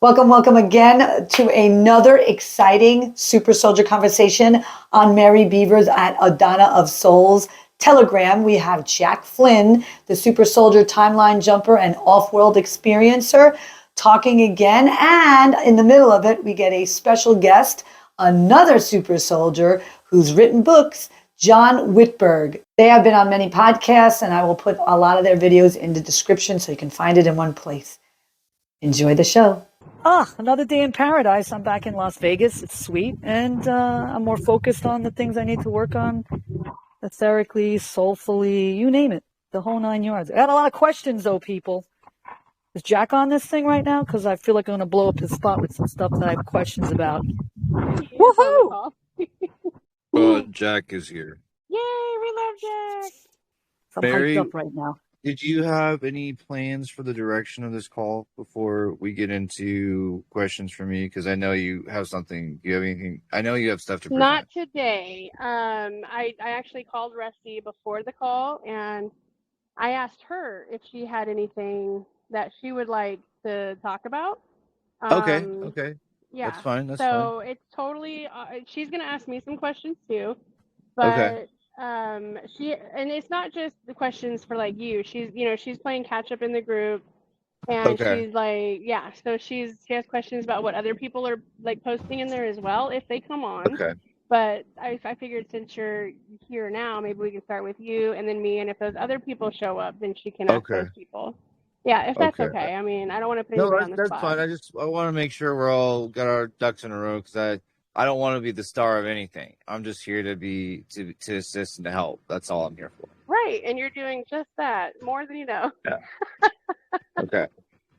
Welcome, welcome again to another exciting Super Soldier conversation on Mary Beaver's at Adonna of Sol's Telegram. We have Jack Flynn, the Super Soldier timeline jumper and off-world experiencer, talking again. And in the middle of it, we get a special guest, another Super Soldier who's written books, John Witberg. They have been on many podcasts, and I will put a lot of their videos in the description so you can find it in one place. Enjoy the show. Another day in paradise. I'm back in Las Vegas. It's sweet. And I'm more focused on the things I need to work on, etherically, soulfully, you name it, the whole 9 yards. I got a lot of questions, though, people. Is Jack on this thing right now? Because I feel like I'm going to blow up his spot with some stuff that I have questions about. Woohoo! Jack is here. Yay, we love Jack! So I'm Mary, hyped up right now. did you have any plans for the direction of this call before we get into questions for me? Because I know you have something. Do you have anything? I know you have stuff to present. Not today. I actually called Rusty before the call, and I asked her if she had anything that she would like to talk about. Okay. Yeah. That's fine. So it's totally. She's gonna ask me some questions too, but. Okay. And it's not just the questions for like you. She's playing catch up in the group, and Okay. she's like, yeah. So she has questions about what other people are like posting in there as well if they come on. Okay. But I figured since you're here now, maybe we can start with you and then me, and if those other people show up, then she can ask those people. Yeah, if that's okay. I mean, I don't want to put anybody on the spot. No, that's fine. I want to make sure we're all got our ducks in a row because I don't want to be the star of anything. I'm just here to assist and to help. That's all I'm here for. Right, and you're doing just that, more than you know. Yeah. Okay.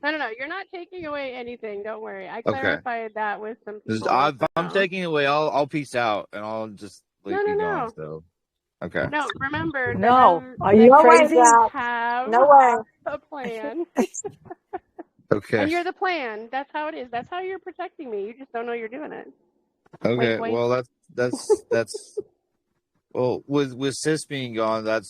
No, you're not taking away anything. Don't worry. I clarified that with some people. If I'm taking away, I'll peace out and I'll just leave you going. So, okay. No, remember. No, are you crazy? Have no way. A plan. Okay. And you're the plan. That's how it is. That's how you're protecting me. You just don't know you're doing it. Okay. Wait. Well, that's well, with Sis being gone,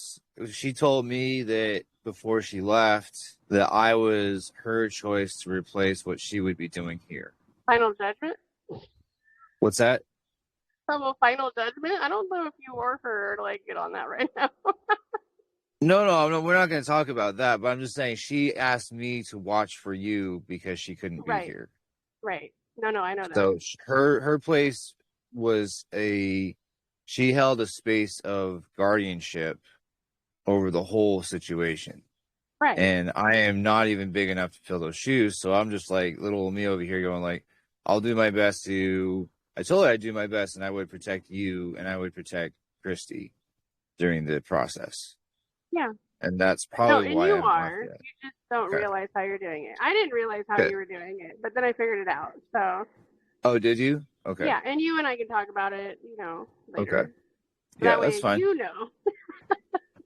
she told me that before she left that I was her choice to replace what she would be doing here. Final judgment? What's that? From a final judgment? I don't know if you or her like get on that right now. No, we're not going to talk about that. But I'm just saying she asked me to watch for you because she couldn't be here. Right. No, I know that. So her place was she held a space of guardianship over the whole situation. Right. And I am not even big enough to fill those shoes. So I'm just like little me over here going like, I'll do my best I told her I'd do my best and I would protect you and I would protect Christy during the process. Yeah. And that's probably why you I'm are. not. You just don't realize how you're doing it. I didn't realize how you were doing it, but then I figured it out. So. Oh, did you? Okay. Yeah, and you and I can talk about it, later. Okay. Yeah, that's fine. You know.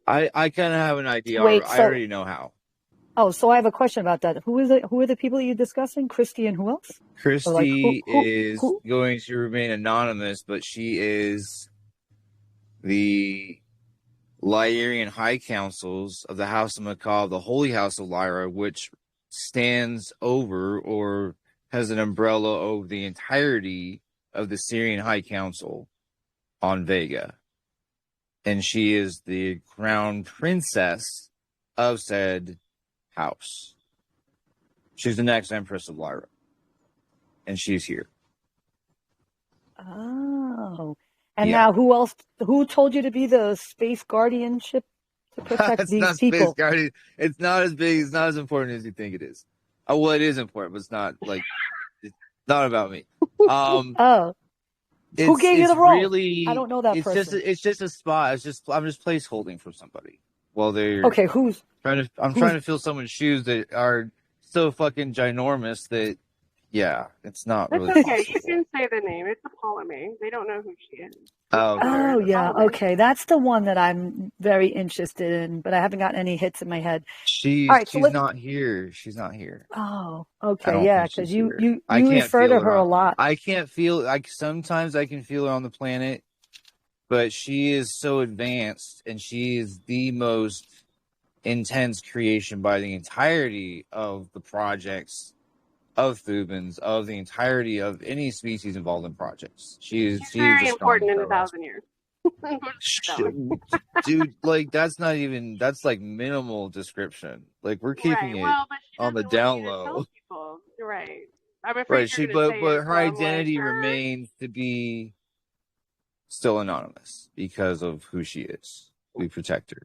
I kind of have an idea. Wait, I already know how. Oh, so I have a question about that. Who are the people you're discussing? Christy and who else? Christy is going to remain anonymous, but she is the Lyrian High Councils of the House of Macabre, the Holy House of Lyra, which stands over or has an umbrella over the entirety of the Syrian High Council on Vega. And she is the crown princess of said house. She's the next Empress of Lyra. And she's here. Oh. And now who told you to be the space guardianship to protect these people? Space guardian. It's not as big, it's not as important as you think it is. Well, it is important, but it's not it's not about me. Who gave you the role? Really, I don't know that person. It's just a spot. I'm just placeholding for somebody. Well, they're okay. I'm trying to fill someone's shoes that are so fucking ginormous that it's not That's really. Okay, you can say the name. It's Apollo-May. They don't know who she is. Oh yeah, okay. That's the one that I'm very interested in, but I haven't got any hits in my head. She's not here. She's not here. Oh, okay, yeah, because you refer to her a lot. I can't feel sometimes I can feel her on the planet, but she is so advanced and she is the most intense creation by the entirety of the projects of Thubins, of the entirety of any species involved in projects. She's very a strong important in co-host. 1,000 years. Dude, like that's like minimal description. Like we're keeping it Well, but she on the doesn't want down you to tell low. people. Right. I'm afraid Right. you're going to say But it, her so I'm like, identity remains to be still anonymous because of who she is. We protect her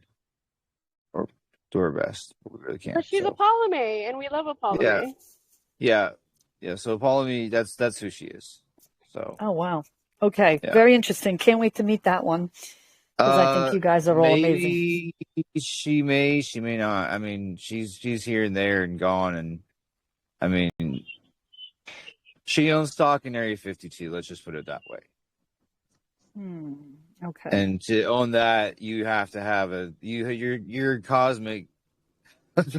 or do our best. But we really can't. But she's a Apollo, and we love Apollo. Yeah. So Apollo, that's who she is. So. Oh wow. Okay. Yeah. Very interesting. Can't wait to meet that one. Because I think you guys are all amazing. She may not. I mean, she's here and there and gone, and I mean, she owns stock in Area 52. Let's just put it that way. Okay. And to own that, you have to have your cosmic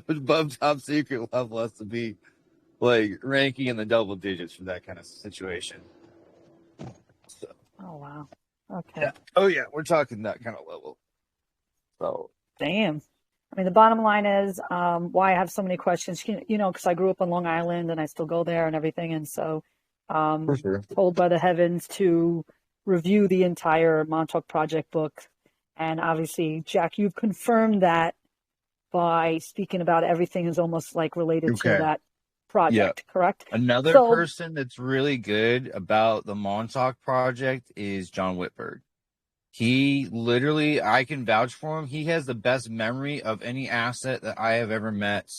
above top secret level has to be like ranking in the double digits for that kind of situation. So. Oh wow. Okay. Yeah. Oh yeah, we're talking that kind of level. So. Damn. I mean, the bottom line is why I have so many questions. You know, because I grew up on Long Island and I still go there and everything, and so for sure. Told by the heavens to review the entire Montauk Project book, and obviously, Jack, you've confirmed that by speaking about everything is almost like related to that project, correct? Another person that's really good about the Montauk Project is John Witberg. He literally, I can vouch for him. He has the best memory of any asset that I have ever met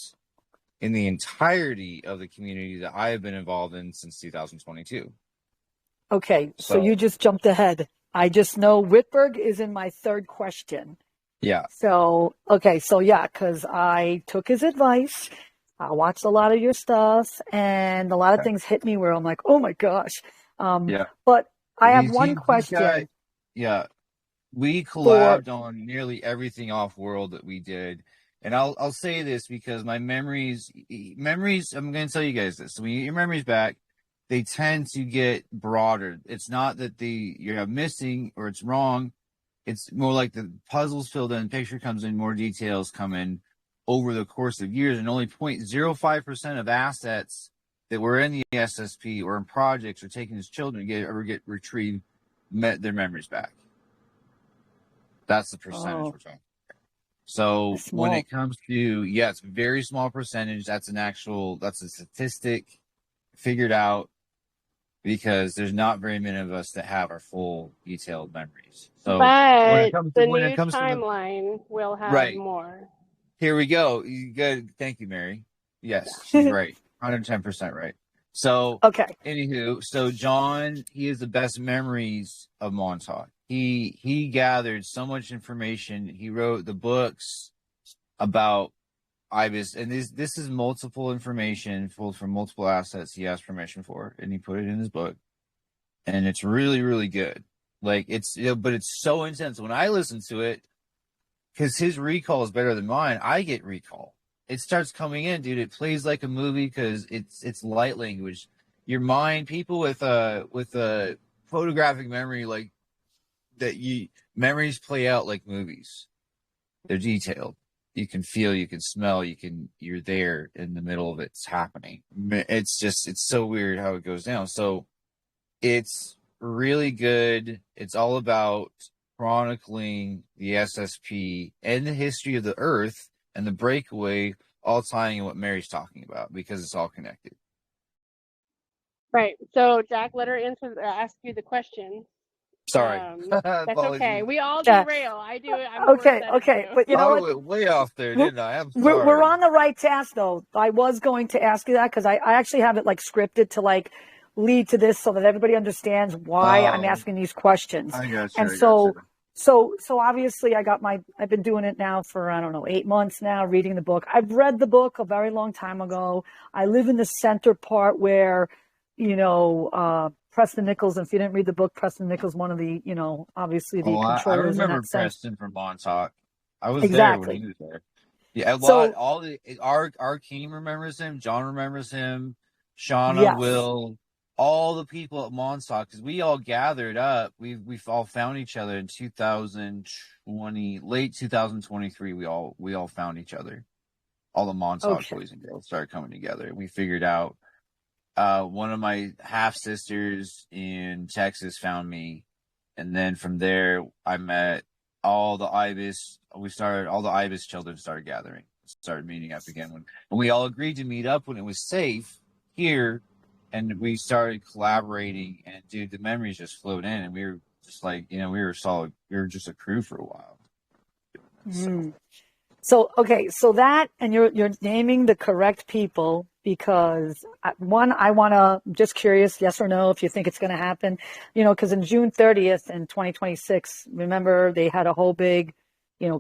in the entirety of the community that I have been involved in since 2022. Okay, so you just jumped ahead. I just know Witberg is in my third question. Yeah. So, okay, so yeah, because I took his advice. I watched a lot of your stuff, and a lot of things hit me where I'm like, oh my gosh. But I have one question. We collabed on nearly everything off-world that we did. And I'll say this because my memories, I'm going to tell you guys this. So when you get your memories back, they tend to get broader. It's not that you're missing or it's wrong. It's more like the puzzle's filled in, picture comes in, more details come in over the course of years, and only 0.05% of assets that were in the SSP or in projects or taken as children ever get retrieved, met their memories back. That's the percentage we're talking. So when it comes to, it's a very small percentage. That's a statistic figured out because there's not very many of us that have our full detailed memories. So but when it comes to timeline, we'll have more. Here we go. Good. Thank you, Mary. Yes, she's right. 110% right. So, anywho, so John, he has the best memories of Montauk. He gathered so much information. He wrote the books about IBIS, and this is multiple information pulled from multiple assets he asked permission for, and he put it in his book. And it's really, really good. Like but it's so intense. When I listen to it, because his recall is better than mine, I get recall. It starts coming in, dude. It plays like a movie because it's light language. Your mind, people with a photographic memory like that, memories play out like movies. They're detailed. You can feel, you can smell, you're there in the middle of it's happening. It's so weird how it goes down. So it's really good. It's all about chronicling the SSP and the history of the Earth and the breakaway, all tying in what Mary's talking about because it's all connected. Right. So Jack, let her ask you the question. Sorry. That's okay. We all derail. I do it. I'm okay. But you know what? I went way off there, didn't I? I'm sorry. We're on the right task, though. I was going to ask you that because I actually have it like scripted to like lead to this so that everybody understands why I'm asking these questions. I got you. And so obviously I've been doing it now for, I don't know, 8 months now, reading the book. I've read the book a very long time ago. I live in the center part where, Preston Nichols, and if you didn't read the book, Preston Nichols, one of the, obviously the controllers. I remember Preston from Montauk. I was there when he was there. Yeah, our team remembers him. John remembers him. Shauna, Will, all the people at Montauk, because we all gathered up. We've all found each other in 2020, late 2023. We all found each other. All the Montauk boys and girls started coming together. We figured out one of my half sisters in Texas found me, and then from there I met all the ibis. All the ibis children started gathering, started meeting up again when we all agreed to meet up when it was safe here, and we started collaborating. And dude, the memories just flowed in, and we were just like, we were solid. We were just a crew for a while. So okay, so that, and you're naming the correct people, because one, I want to, just curious, yes or no, if you think it's going to happen, because in June 30th in 2026, remember they had a whole big,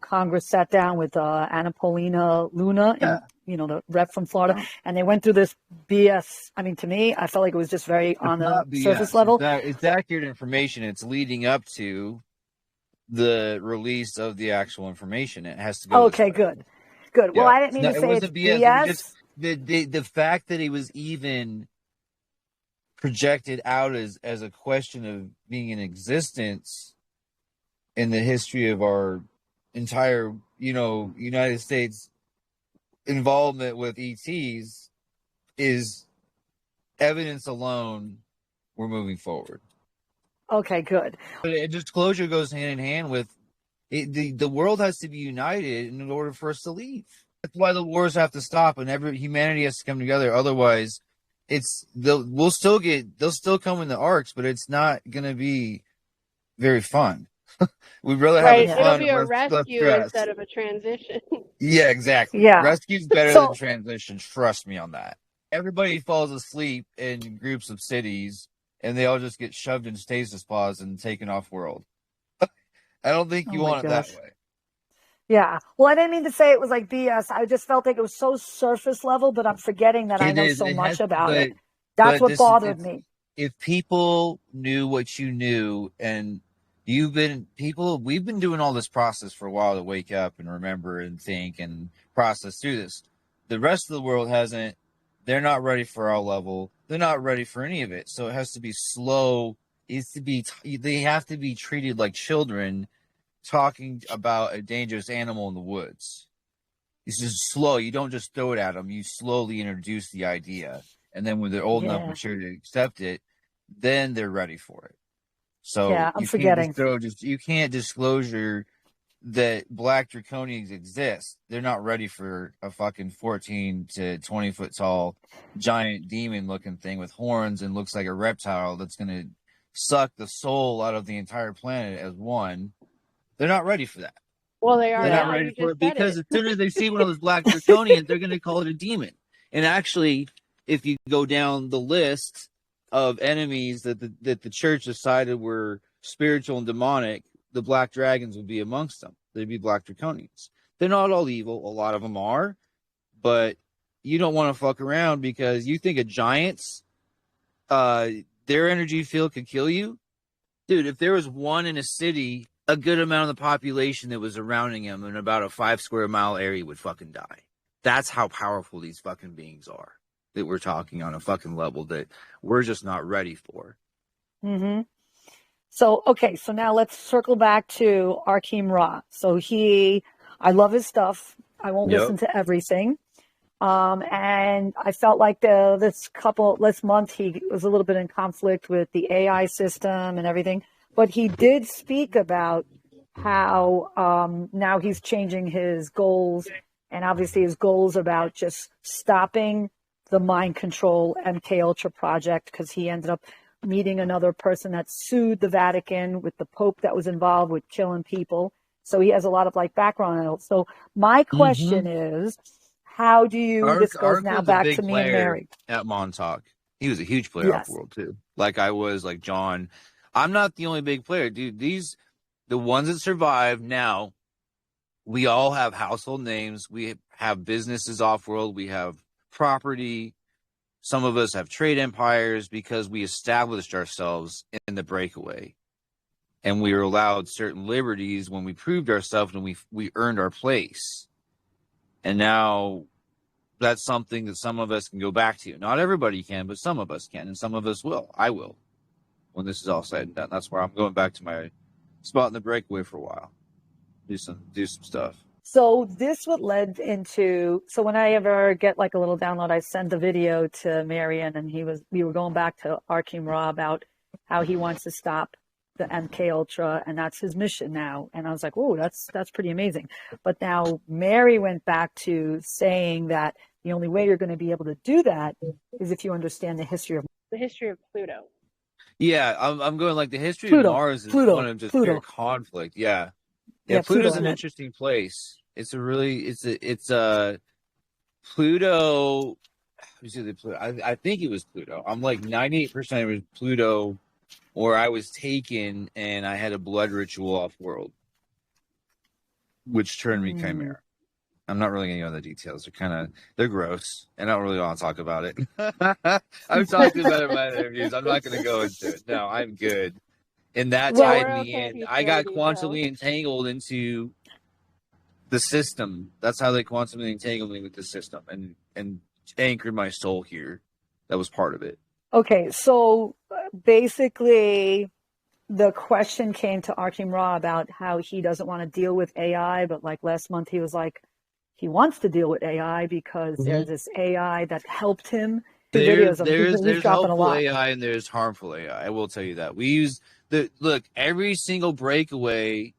Congress sat down with Anna Paulina Luna, and the rep from Florida, and they went through this BS. I mean, to me, I felt like it was just very on the surface level. It's accurate information. It's leading up to the release of the actual information. It has to go. Okay, good. Yeah. Well, I didn't mean to say it's BS. Just the fact that it was even projected out as a question of being in existence in the history of our entire, United States involvement with ETs is evidence alone we're moving forward. Okay, good. But disclosure goes hand in hand with it. The world has to be united in order for us to leave. That's why the wars have to stop, and humanity has to come together. Otherwise, they'll still come in the arcs, but it's not going to be very fun. We'd rather have fun. It'll be a rescue instead of a transition. Yeah, exactly. Yeah. Rescue's better than transition. Trust me on that. Everybody falls asleep in groups of cities, and they all just get shoved in stasis pods and taken off world. I don't think you want it that way. Yeah. Well, I didn't mean to say it was like BS. I just felt like it was so surface level, but I'm forgetting that I know so much about it. That's what bothered me. If people knew what you knew, and we've been doing all this process for a while to wake up and remember and think and process through this. The rest of the world hasn't. They're not ready for our level. They're not ready for any of it. So it has to be slow. They have to be treated like children talking about a dangerous animal in the woods. It's just slow. You don't just throw it at them. You slowly introduce the idea. And then when they're old enough, mature to accept it, then they're ready for it. So I'm forgetting. You can't disclosure that black draconians exist. They're not ready for a fucking 14 to 20 foot tall giant demon looking thing with horns and looks like a reptile that's going to suck the soul out of the entire planet as one. They're not ready for that. Well, they are. They're not ready for it because as soon as they see one of those black draconians, they're going to call it a demon. And actually, if you go down the list of enemies that the church decided were spiritual and demonic, the black dragons would be amongst them. They'd be black draconians. They're not all evil. A lot of them are. But you don't want to fuck around because you think of giants, their energy field could kill you. Dude, if there was one in a city, a good amount of the population that was surrounding him in about a 5 square mile area would fucking die. That's how powerful these fucking beings are that we're talking on a fucking level that we're just not ready for. Mm-hmm. So, okay, so now let's circle back to Arkeem Ra. So I love his stuff. I won't listen to everything. And I felt like this month, he was a little bit in conflict with the AI system and everything. But he did speak about how now he's changing his goals. And obviously his goals about just stopping the mind control MK Ultra project, because he ended up meeting another person that sued the Vatican with the Pope that was involved with killing people. So he has a lot of background on it. So my question is, how do you, this goes now back to me and Mary. At Montauk. He was a huge player off world too. Like I was, like John. I'm not the only big player, dude. The ones that survive now, we all have household names. We have businesses off world. We have property. Some of us have trade empires because we established ourselves in the breakaway. And we were allowed certain liberties when we proved ourselves and we earned our place. And now that's something that some of us can go back to. Not everybody can, but some of us can. And some of us will. I will. When this is all said and done. That's where I'm going back to my spot in the breakaway for a while. Do some stuff. So this what led into, so when I ever get like a little download, I send the video to Marion, and we were going back to Arkham Ra about how he wants to stop the MK Ultra, and that's his mission now. And I was like, oh, that's pretty amazing. But now Mary went back to saying that the only way you're going to be able to do that is if you understand the history of Pluto. Yeah, I'm going like the history of Mars is one of just pure conflict. Yeah. Yeah, Pluto's an interesting place. It's a Pluto. I think it was Pluto. I'm like 98% it was Pluto, or I was taken and I had a blood ritual off world, which turned me Chimera. I'm not really going to go into the details. They're gross, and I don't really want to talk about it. I've talked about it in my interviews. I'm not going to go into it. No, I'm good. And that tied me in. I got quantumly entangled into the system. That's how they quantumly entangled me with the system and anchored my soul here. That was part of it. Okay, so basically the question came to Arkham Ra about how he doesn't want to deal with AI, but like last month he was like, he wants to deal with AI because there's this AI that helped him. There's helpful AI and there's harmful AI. I will tell you that. We use every single breakaway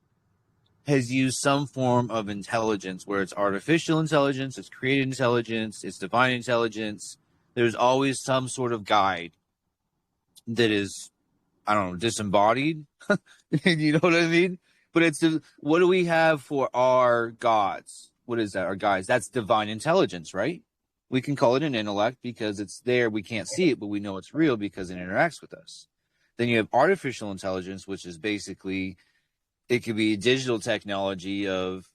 has used some form of intelligence, where it's artificial intelligence, it's created intelligence, it's divine intelligence. There's always some sort of guide that is, I don't know, disembodied. You know what I mean? But what do we have for our gods? What is that? Our guides? That's divine intelligence, right? We can call it an intellect because it's there. We can't see it, but we know it's real because it interacts with us. Then you have artificial intelligence, which is basically, it could be digital technology of,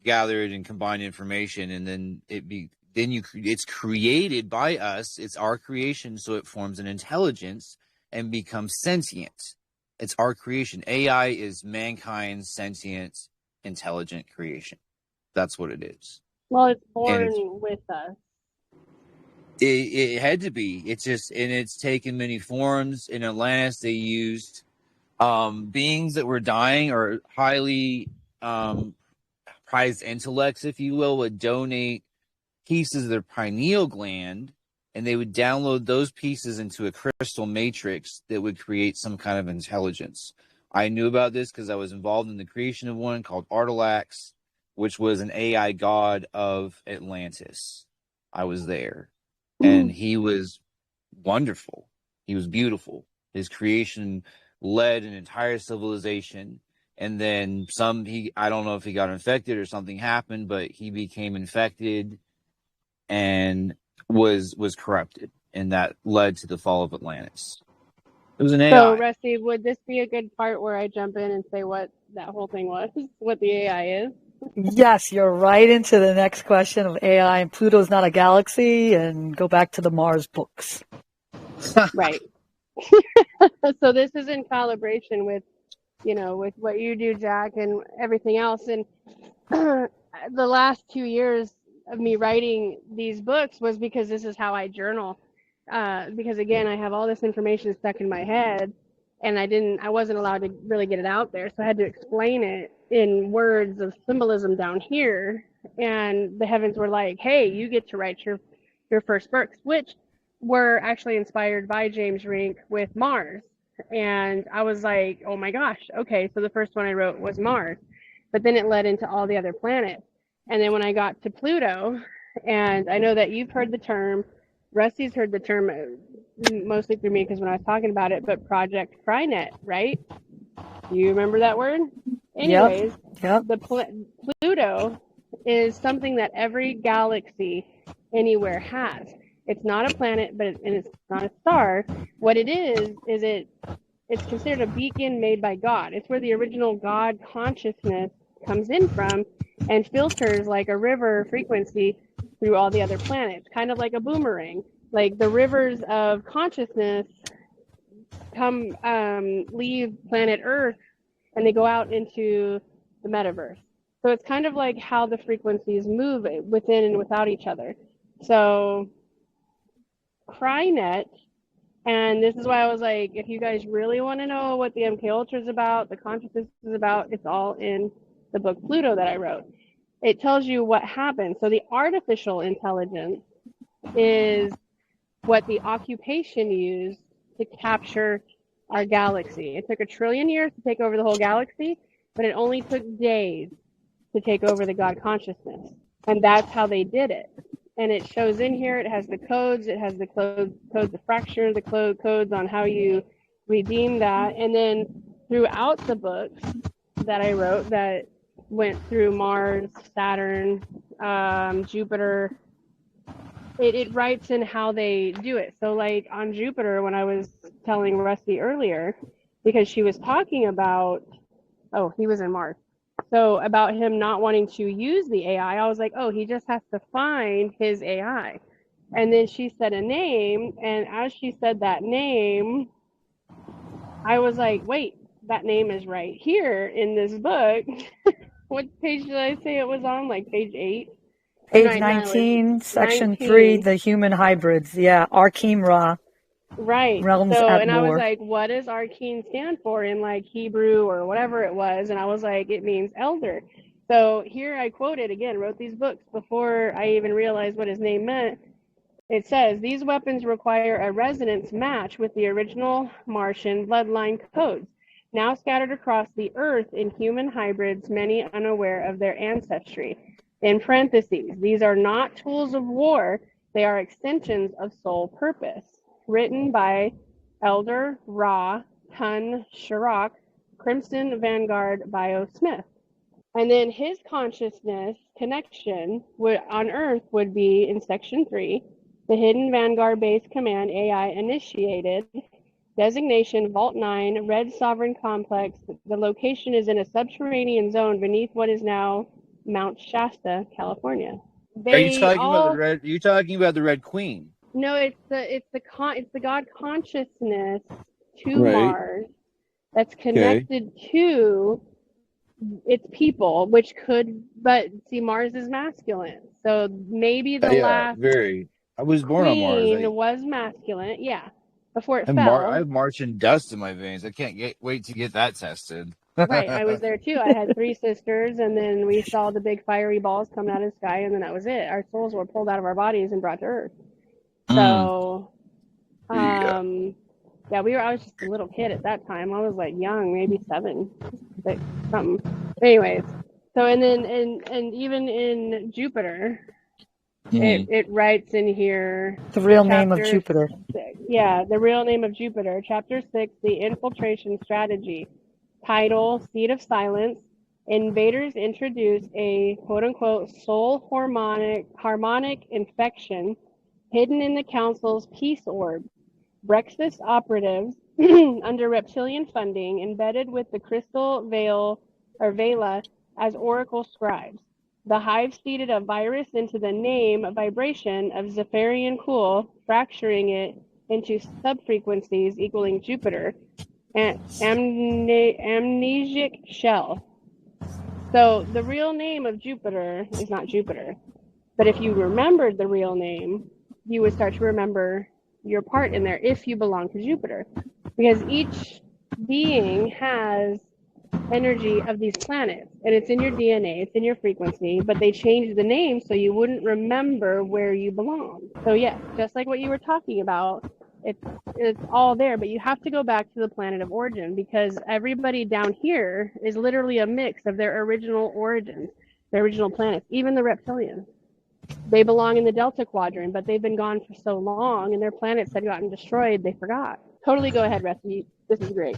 gathered and combined information, and then it's created by us. It's our creation, so it forms an intelligence and becomes sentient. It's our creation. AI is mankind's sentient, intelligent creation. That's what it is. Well, it's born with us. It had to be. It's taken many forms. In Atlantis, they used beings that were dying or highly prized intellects, if you will, would donate pieces of their pineal gland, and they would download those pieces into a crystal matrix that would create some kind of intelligence. I knew about this because I was involved in the creation of one called Artalax, which was an AI god of Atlantis. I was there. And he was wonderful. He was beautiful. His creation led an entire civilization. And then I don't know if he got infected or something happened, but he became infected and was corrupted. And that led to the fall of Atlantis. It was an AI. So, Rusty, would this be a good part where I jump in and say what that whole thing was, what the AI is? Yes, you're right into the next question of AI and Pluto's not a galaxy, and go back to the Mars books. Right. So this is in calibration with, with what you do, Jack, and everything else. And the last 2 years of me writing these books was because this is how I journal. Because again, I have all this information stuck in my head, and I wasn't allowed to really get it out there. So I had to explain it in words of symbolism down here. And the heavens were like, hey, you get to write your first books, which were actually inspired by James Rink with Mars. And I was like, oh my gosh, okay, so the first one I wrote was Mars. But then it led into all the other planets. And then when I got to Pluto, and I know that you've heard the term, Rusty's heard the term mostly through me because when I was talking about it, but Project Frynet, right? You remember that word? Anyways, yep. Pluto is something that every galaxy anywhere has. It's not a planet, and it's not a star. What it is it's considered a beacon made by God. It's where the original God consciousness comes in from and filters like a river frequency through all the other planets, kind of like a boomerang. Like the rivers of consciousness leave planet Earth and they go out into the metaverse. So it's kind of like how the frequencies move within and without each other. So Crynet, and this is why I was like, if you guys really want to know what the MK Ultra is about, the consciousness is about, it's all in the book Pluto that I wrote. it tells you what happened. So the artificial intelligence is what the occupation used to capture our galaxy. It took 1 trillion years to take over the whole galaxy, but it only took days to take over the God consciousness. And that's how they did it. And it shows in here, it has the codes, it has the codes of fracture, the codes on how you redeem that. And then throughout the books that I wrote that went through Mars, Saturn, Jupiter, it writes in how they do it. So like on Jupiter, when I was telling Rusty earlier, because she was talking about, oh, he was in Mars. So about him not wanting to use the AI, I was like, oh, he just has to find his AI. And then she said a name, and as she said that name, I was like, wait, that name is right here in this book. What page did I say it was on? Like page 8? Page 19, section 3, the human hybrids. Yeah, Arkim Ra. Right. Realms so, at and I was war. like, what does Arkeen stand for in like Hebrew or whatever it was? And I was like, it means elder. So here I quoted again, wrote these books before I even realized what his name meant. It says, these weapons require a resonance match with the original Martian bloodline codes, now scattered across the earth in human hybrids, many unaware of their ancestry. In parentheses, these are not tools of war, they are extensions of soul purpose. Written by Elder Ra Hun Shirok, Crimson Vanguard Bio Smith. And then his consciousness connection on Earth would be in section 3, the Hidden Vanguard Base Command AI initiated, designation Vault 9, Red Sovereign Complex. The location is in a subterranean zone beneath what is now Mount Shasta, California. Are you talking about the red? Are you talking about the Red Queen? No, it's the God consciousness to Mars that's connected to its people, which could, but see, Mars is masculine, so maybe the last I was born on Mars. was masculine, yeah, before it I fell. have Martian dust in my veins. I can't wait to get that tested. Right, I was there too. I had 3 sisters, and then we saw the big fiery balls coming out of the sky, and then that was it. Our souls were pulled out of our bodies and brought to Earth. So, yeah, I was just a little kid at that time. I was like young, maybe 7, 6, something. Anyways, so and then and even in Jupiter, it writes in here the real name of Jupiter. 6, yeah, the real name of Jupiter. Chapter 6, the infiltration strategy. Title: Seed of Silence. Invaders introduce a quote-unquote soul harmonic infection hidden in the Council's peace orb. Breakfast operatives under reptilian funding embedded with the crystal Vela as oracle scribes. The hive seeded a virus into the name vibration of Zephyrian Cool, fracturing it into subfrequencies equaling Jupiter. Amnesic shell. So the real name of Jupiter is not Jupiter. But if you remembered the real name, you would start to remember your part in there if you belong to Jupiter. Because each being has energy of these planets, and it's in your DNA, it's in your frequency, but they changed the name so you wouldn't remember where you belong. So yeah, just like what you were talking about, it's all there, but you have to go back to the planet of origin, because everybody down here is literally a mix of their original origins, their original planets, even the reptilians. They belong in the Delta Quadrant, but they've been gone for so long, and their planets had gotten destroyed, they forgot. Totally go ahead, Rusty. This is great.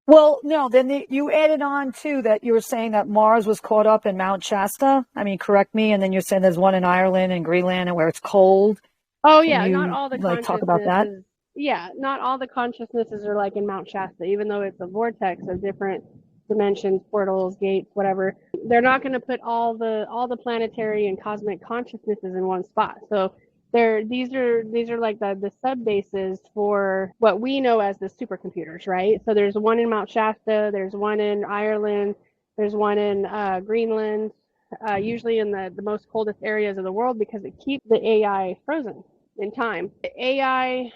Well, no, then you added on, too, that you were saying that Mars was caught up in Mount Shasta. I mean, correct me. And then you're saying there's one in Ireland and Greenland and where it's cold. Oh, yeah, not all the consciousnesses. Talk about that? Yeah, not all the consciousnesses are like in Mount Shasta, even though it's a vortex of different dimensions, portals, gates, whatever. They're not going to put all the planetary and cosmic consciousnesses in one spot. So these are like the sub bases for what we know as the supercomputers, right? So there's one in Mount Shasta, there's one in Ireland, there's one in Greenland, usually in the most coldest areas of the world, because it keeps the AI frozen in time. The AI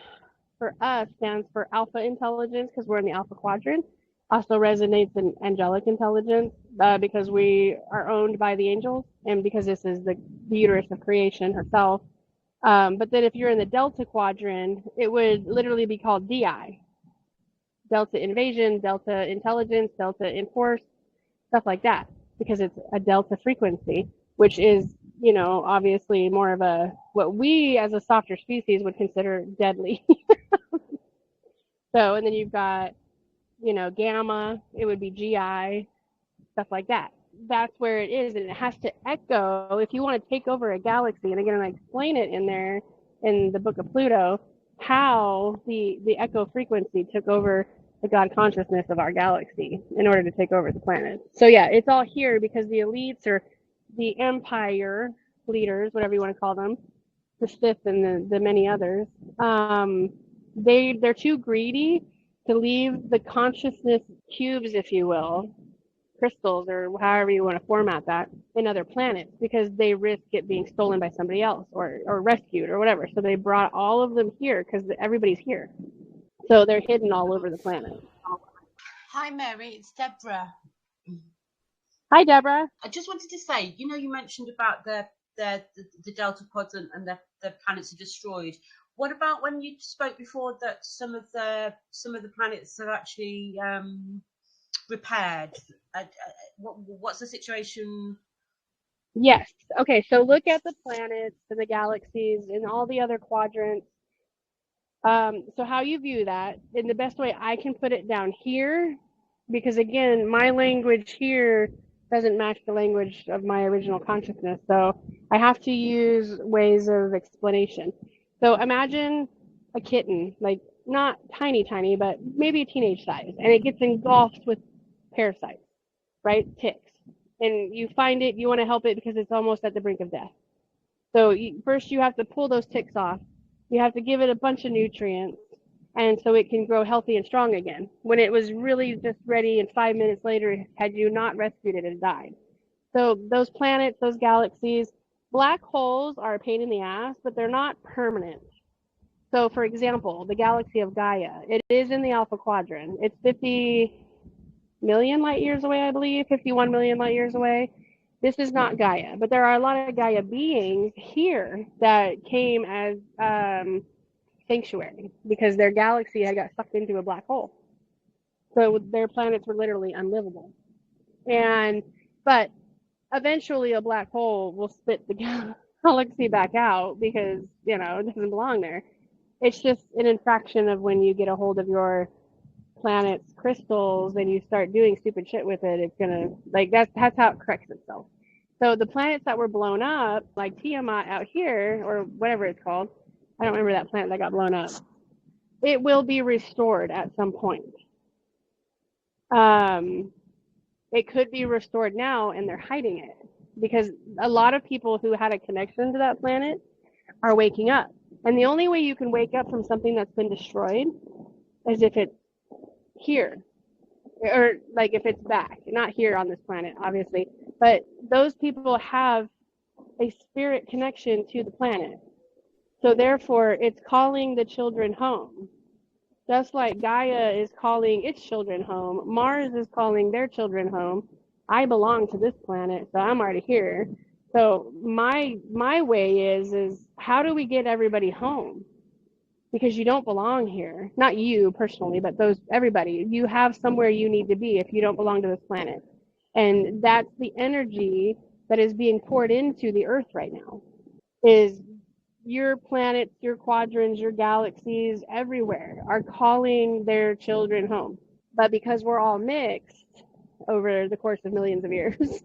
for us stands for alpha intelligence, because we're in the alpha quadrant. Also resonates in angelic intelligence, because we are owned by the angels and because this is the uterus of creation herself. But then if you're in the Delta quadrant, it would literally be called DI, Delta Invasion, Delta Intelligence, Delta Enforce, stuff like that, because it's a Delta frequency, which is, you know, obviously more of a, what we as a softer species would consider deadly. So, and then you've got, you know, Gamma, it would be GI, stuff like that. That's where it is, and it has to echo. If you want to take over a galaxy, and again, I explain it in there in the book of Pluto, how the echo frequency took over the God consciousness of our galaxy in order to take over the planet. So yeah, it's all here because the elites or the empire leaders, whatever you want to call them, the Sith and the many others, they're too greedy to leave the consciousness cubes, if you will, crystals or however you want to format that, in other planets, because they risk it being stolen by somebody else or rescued or whatever. So they brought all of them here because everybody's here. So they're hidden all over the planet. Hi, Mary. It's Deborah. Hi, Deborah. I just wanted to say, you know, you mentioned about the Delta quadrant and the planets are destroyed. What about when you spoke before that some of the planets are actually repaired? What's the situation? Yes. Okay. So look at the planets and the galaxies and all the other quadrants. So how you view that, in the best way I can put it down here, because again, my language here doesn't match the language of my original consciousness. So I have to use ways of explanation. So imagine a kitten, like not tiny, tiny, but maybe a teenage size, and it gets engulfed with parasites, right? Ticks. And you find it, you want to help it because it's almost at the brink of death. So first you have to pull those ticks off. You have to give it a bunch of nutrients, and so it can grow healthy and strong again. When it was really just ready, and 5 minutes later, had you not rescued it, it died. So those planets, those galaxies, black holes are a pain in the ass, but they're not permanent. So for example, the galaxy of Gaia, it is in the Alpha Quadrant. It's 50 million light years away, I believe, 51 million light years away. This is not Gaia, but there are a lot of Gaia beings here that came as sanctuary because their galaxy had got sucked into a black hole. So their planets were literally unlivable. But eventually a black hole will spit the galaxy back out because, you know, it doesn't belong there. It's just an infraction of when you get a hold of your planet's crystals and you start doing stupid shit with it, it's gonna, like, that's how it corrects itself. So the planets that were blown up, like Tiamat out here, or whatever it's called, I don't remember that planet that got blown up, it will be restored at some point. It could be restored now and they're hiding it because a lot of people who had a connection to that planet are waking up. And the only way you can wake up from something that's been destroyed is if it's here, or like if it's back, not here on this planet, obviously, but those people have a spirit connection to the planet. So therefore, it's calling the children home. Just like Gaia is calling its children home, Mars is calling their children home. I belong to this planet, so I'm already here. So my way is how do we get everybody home? Because you don't belong here. Not you personally, but everybody. You have somewhere you need to be if you don't belong to this planet. And that's the energy that is being poured into the Earth right now. Is your planets, your quadrants, your galaxies, everywhere are calling their children home. But because we're all mixed over the course of millions of years,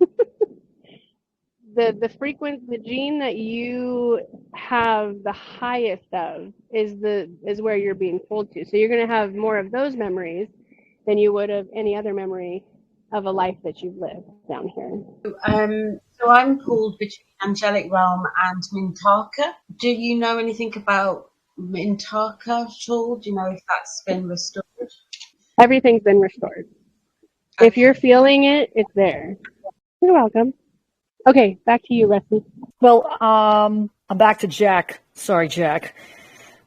the gene that you have the highest of is where you're being pulled to. So you're going to have more of those memories than you would of any other memory of a life that you've lived down here. So I'm pulled between angelic realm and Mintaka. Do you know anything about Mintaka at all? Do you know if that's been restored? Everything's been restored. Okay. If you're feeling it, it's there. You're welcome. Okay, back to you, Rusty. Well, I'm back to Jack. Sorry, Jack.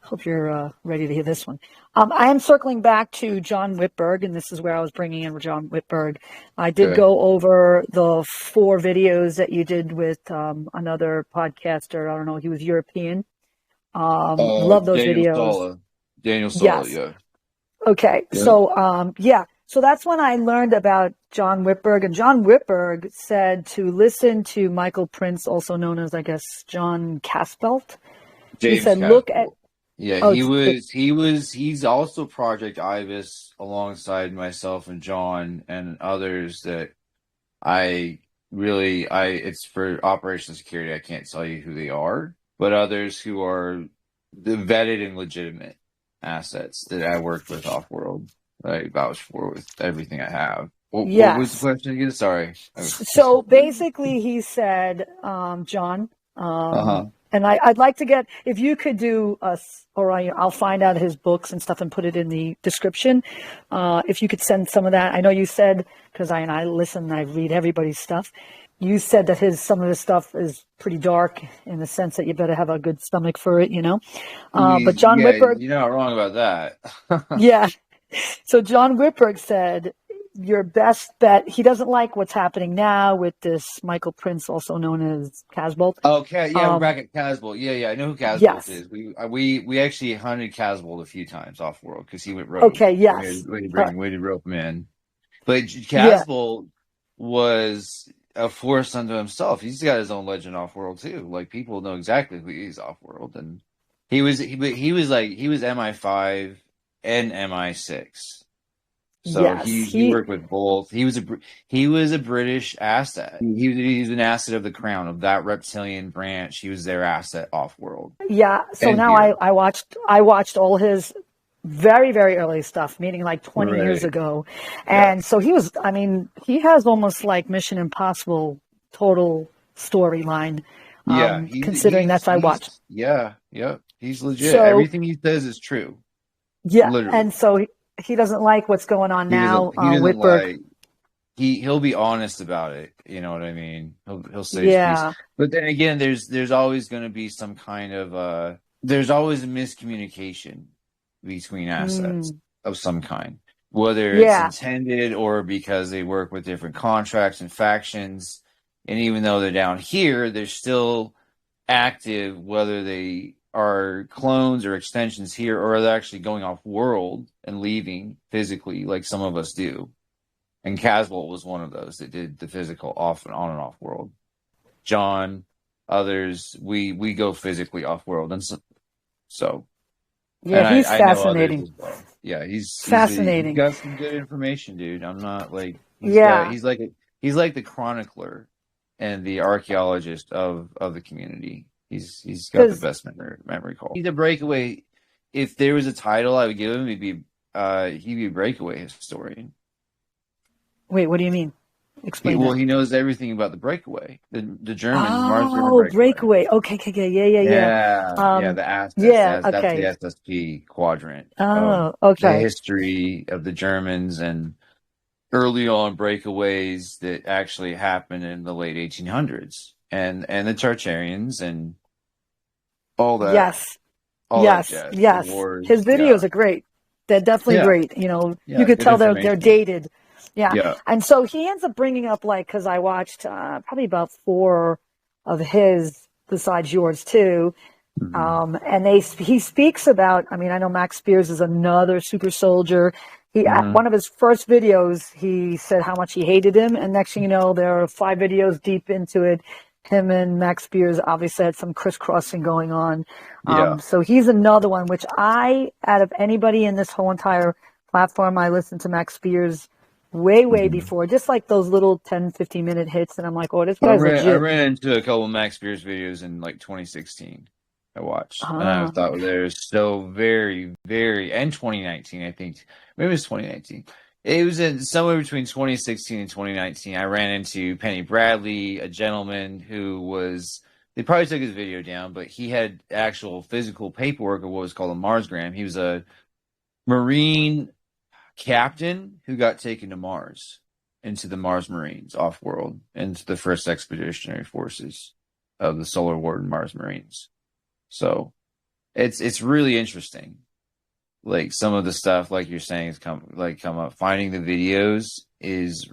Hope you're ready to hear this one. I am circling back to John Witberg, and this is where I was bringing in John Witberg. I did go over the 4 videos that you did with another podcaster. I don't know, he was European. Love those videos. Daniel Sola, Yes. yeah. Okay, Yeah. so so that's when I learned about John Witberg, and John Witberg said to listen to Michael Prince, also known as, I guess, John Caspelt. James He said, Caspel. look at. Yeah, Oh, he's also Project Ibis alongside myself and John and others that it's for Operation Security. I can't tell you who they are, but others who are the vetted and legitimate assets that I worked with off-world. I vouch for with everything I have. What was the question again? Sorry. So basically he said, John, and I'd like to get, if you could do I'll find out his books and stuff and put it in the description. If you could send some of that. I know you said, because I listen, I read everybody's stuff. You said that some of his stuff is pretty dark in the sense that you better have a good stomach for it, But John Witberg, you're not wrong about that. yeah. So John Witberg said, your best bet, he doesn't like what's happening now with this Michael Prince, also known as Casbolt. Okay, yeah, we're back at Casbolt. Yeah, I know who Casbolt is. We actually hunted Casbolt a few times off world because he went rogue. Okay, yes. We had rope him in. But Casbolt was a force unto himself. He's got his own legend off world too. Like, people know exactly who he is off world, and he was MI5 and MI6. So he worked with both. He was a British asset. He was an asset of the Crown, of that reptilian branch. He was their asset off world. Yeah. So now I watched all his very, very early stuff, meaning like 20 years ago. And so he has almost like Mission Impossible total storyline. Considering that's I watched. Yeah. He's legit. Everything he says is true. Yeah. Literally. And so he doesn't like what's going on now. He'll be honest about it. You know what I mean? He'll say his piece. But then again, there's always going to be some kind of there's always a miscommunication between assets of some kind, whether it's intended or because they work with different contracts and factions. And even though they're down here, they're still active, whether they are clones or extensions here, or are they actually going off world and leaving physically like some of us do. And Casbolt was one of those that did the physical off and on and off world. John, others, we go physically off world. And so yeah, he's fascinating. Well. Yeah, he's fascinating. He's got some good information, dude. I'm not like he's like the chronicler and the archaeologist of the community. He's got the best memory call. He's a breakaway. If there was a title I would give him, he'd be a breakaway historian. Wait, what do you mean? Explain. Well, he knows everything about the breakaway. The Germans. Oh, breakaway. Okay. Yeah. The assets. That's the SSP quadrant. Oh, okay. The history of the Germans and early on breakaways that actually happened in the late 1800s, and the Tartarians and all that. Yes. Wars, his videos are great. They're definitely great. You could tell they're dated. Yeah. And so he ends up bringing up, because I watched probably about 4 of his besides yours too. And he speaks about, I know Max Spears is another super soldier. One of his first videos, he said how much he hated him. And next thing you know, there are 5 videos deep into it. Him and Max Spears obviously had some crisscrossing going on. So he's another one, which out of anybody in this whole entire platform, I listened to Max Spears way before, just like those little 10, 15-minute hits. And I'm like, oh, this guy's legit. I ran into a couple of Max Spears videos in 2016. I watched, and I thought they're so very, very, and 2019, I think. Maybe it was 2019. It was somewhere between 2016 and 2019. I ran into Penny Bradley, a gentleman who they probably took his video down, but he had actual physical paperwork of what was called a Marsgram. He was a Marine captain who got taken to Mars, into the Mars Marines off-world, into the first expeditionary forces of the Solar Warden Mars Marines. So it's really interesting. like some of the stuff like you're saying is come up. Finding the videos is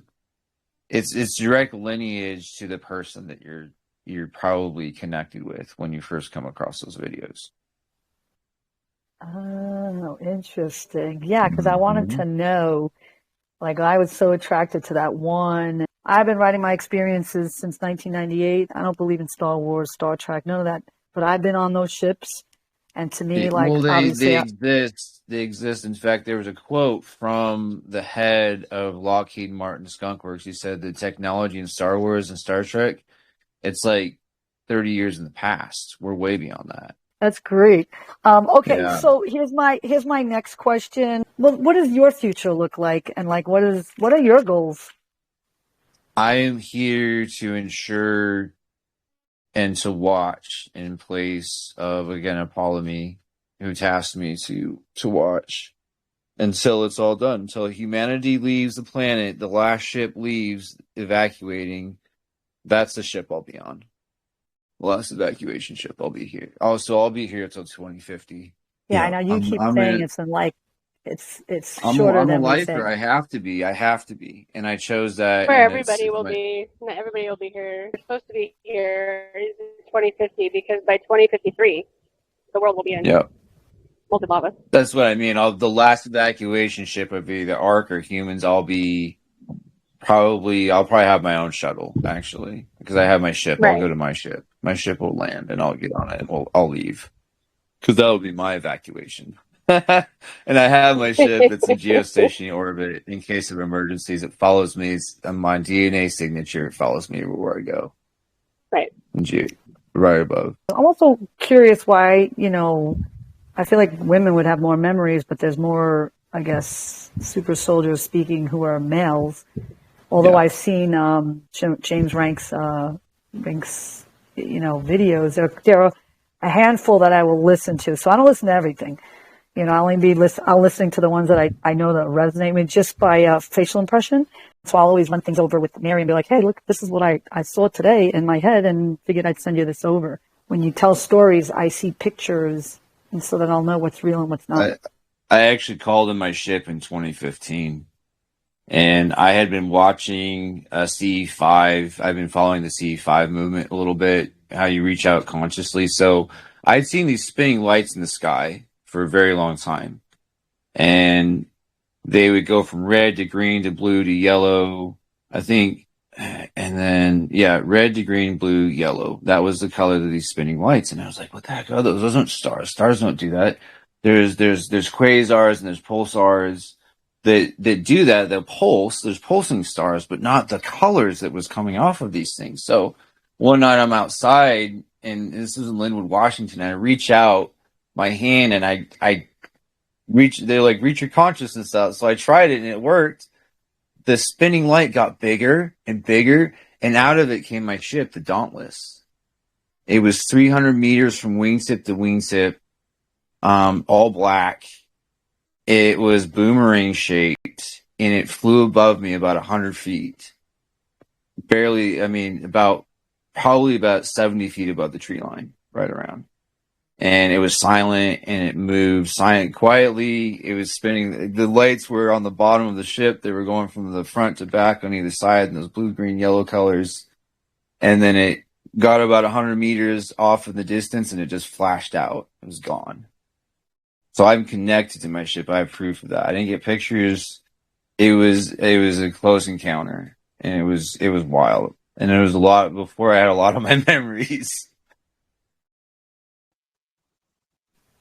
it's direct lineage to the person that you're probably connected with when you first come across those videos. Oh, interesting. Yeah, because I wanted to know, like, I was so attracted to that one. I've been writing my experiences since 1998. I don't believe in Star Wars, Star Trek, none of that. But I've been on those ships. And to me, like, Well, obviously, they exist. They exist. In fact, there was a quote from the head of Lockheed Martin Skunk Works. He said the technology in Star Wars and Star Trek, it's like 30 years in the past. We're way beyond that. that's great. Okay, Yeah. so here's my next question. Well, what does your future look like? And like, what are your goals? I am here to ensure and to watch in place of, again, Apollomy, who tasked me to watch until it's all done, until humanity leaves the planet, the last ship leaves, evacuating. That's the ship I'll be on. The last evacuation ship I'll be here. Also, I'll be here until 2050. Yeah, I know you keep saying it's in like it's shorter I'm a than we lifer. think. I have to be, and I chose that. Where and everybody will be. Not everybody will be here. We're supposed to be here in 2050 because by 2053, the world will be in molten lava. That's what I mean. The last evacuation ship would be the Ark or humans. I'll probably have my own shuttle, actually, because I have my ship. Right. I'll go to my ship. My ship will land, and I'll get on it. I'll leave, because that'll be my evacuation. And I have my ship. It's in geostationary orbit in case of emergencies. It follows me. It's my DNA signature. It follows me everywhere I go. Right. Right above. I'm also curious why, I feel like women would have more memories, but there's more, I guess, super soldiers speaking who are males. Although I've seen James Rank's videos. There are a handful that I will listen to. So I don't listen to everything. I'll listening to the ones that I know that resonate with just by facial impression. So I'll always run things over with Mary and be like, hey, look, this is what I saw today in my head and figured I'd send you this over. When you tell stories, I see pictures, and so that I'll know what's real and what's not. I actually called in my ship in 2015. And I had been watching CE5. I've been following the CE5 movement a little bit, how you reach out consciously. So I'd seen these spinning lights in the sky for a very long time. And they would go from red to green to blue to yellow, I think. And then, red to green, blue, yellow. That was the color of these spinning lights. And I was like, what the heck are those? Those aren't stars. Stars don't do that. There's quasars and there's pulsars that do that. They'll pulse. There's pulsing stars, but not the colors that was coming off of these things. So one night I'm outside, and this is in Linwood, Washington, and I reach out my hand and I they're like, reach your consciousness out. So I tried it and it worked. The spinning light got bigger and bigger, and out of it came my ship, the Dauntless. It was 300 meters from wingtip to wingtip, all black. It was boomerang shaped, and it flew above me about 100 feet. Probably about 70 feet above the tree line, right around. And it was silent, and it moved quietly. It was spinning. The lights were on the bottom of the ship. They were going from the front to back on either side in those blue, green, yellow colors. And then it got about 100 meters off in the distance, and it just flashed out. It was gone. So I'm connected to my ship. I have proof of that. I didn't get pictures. It was a close encounter, and it was wild. And it was a lot before I had a lot of my memories.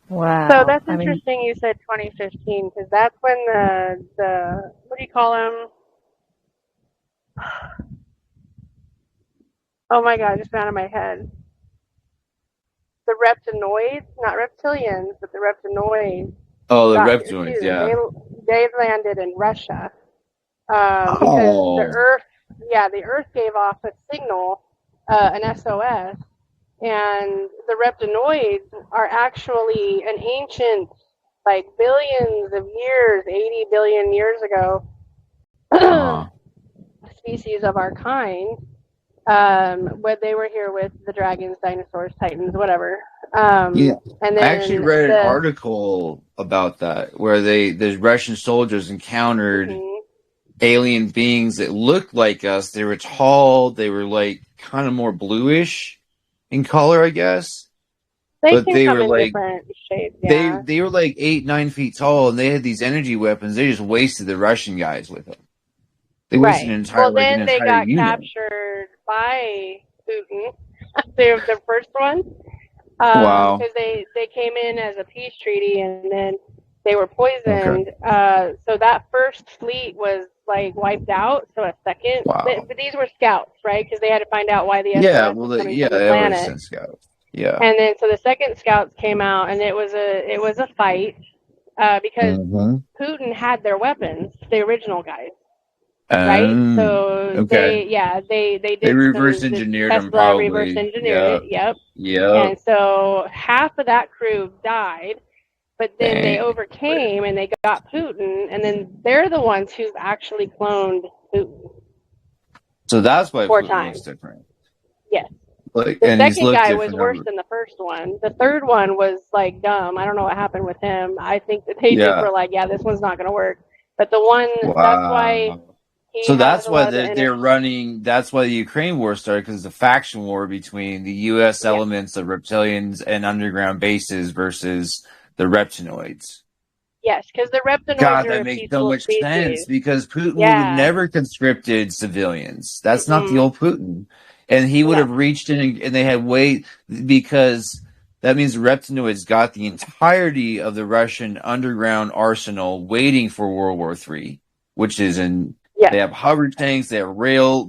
Wow. So that's interesting. You said 2015 because that's when the what do you call them? Oh my God, it just went out of my head. The reptinoids, not reptilians, but the reptinoids. Oh, the reptilians, yeah. They landed in Russia because the Earth gave off a signal, an SOS, and the reptinoids are actually an ancient, like billions of years, 80 billion years ago, species of our kind. When they were here with the dragons, dinosaurs, titans, whatever. Yeah, And I actually then read an article about that where the Russian soldiers encountered alien beings that looked like us. They were tall. They were like kind of more bluish in color, I guess. they But can they come were in like different shapes. Yeah. they were like 8-9 feet tall, and they had these energy weapons. They just wasted the Russian guys with them. They wasted Right. an entire Well, like an then they entire got unit. captured by Putin. They're the first one. Wow. Because they came in as a peace treaty and then they were poisoned. Okay. So that first fleet was like wiped out. So a second, Wow. but these were scouts, right? Because they had to find out why the Yeah. SOS Well, was coming yeah, from the they always planet. send scouts. Yeah. And then so the second scouts came out, and it was a fight because Putin had their weapons, the original guys. Right, so Okay. they They did reverse the engineered them, Tesla reverse probably. engineered Yeah. it. Yep. Yeah. And so half of that crew died, but then they Dang. overcame and they got Putin, and then they're the ones who've actually cloned Putin So that's why 4 Putin times. looks different. Yes. Like, The and he's second looked guy was different worse over. than the first one. The third one was like dumb. I don't know what happened with him. I think that they just were like, yeah, this one's not going to work. But the one, that's why Wow. he So has that's a why lot of the energy. they're running. That's why the Ukraine war started, because the faction war between the U.S. elements, the reptilians, and underground bases versus the reptinoids. Yes, because the reptinoids God, are that a makes so peaceful much sense, species. because Putin would have Yeah. never conscripted civilians. That's not the old Putin. And he would have reached in and they had because that means the reptinoids got the entirety of the Russian underground arsenal waiting for World War III, which is they have hover tanks, they have rail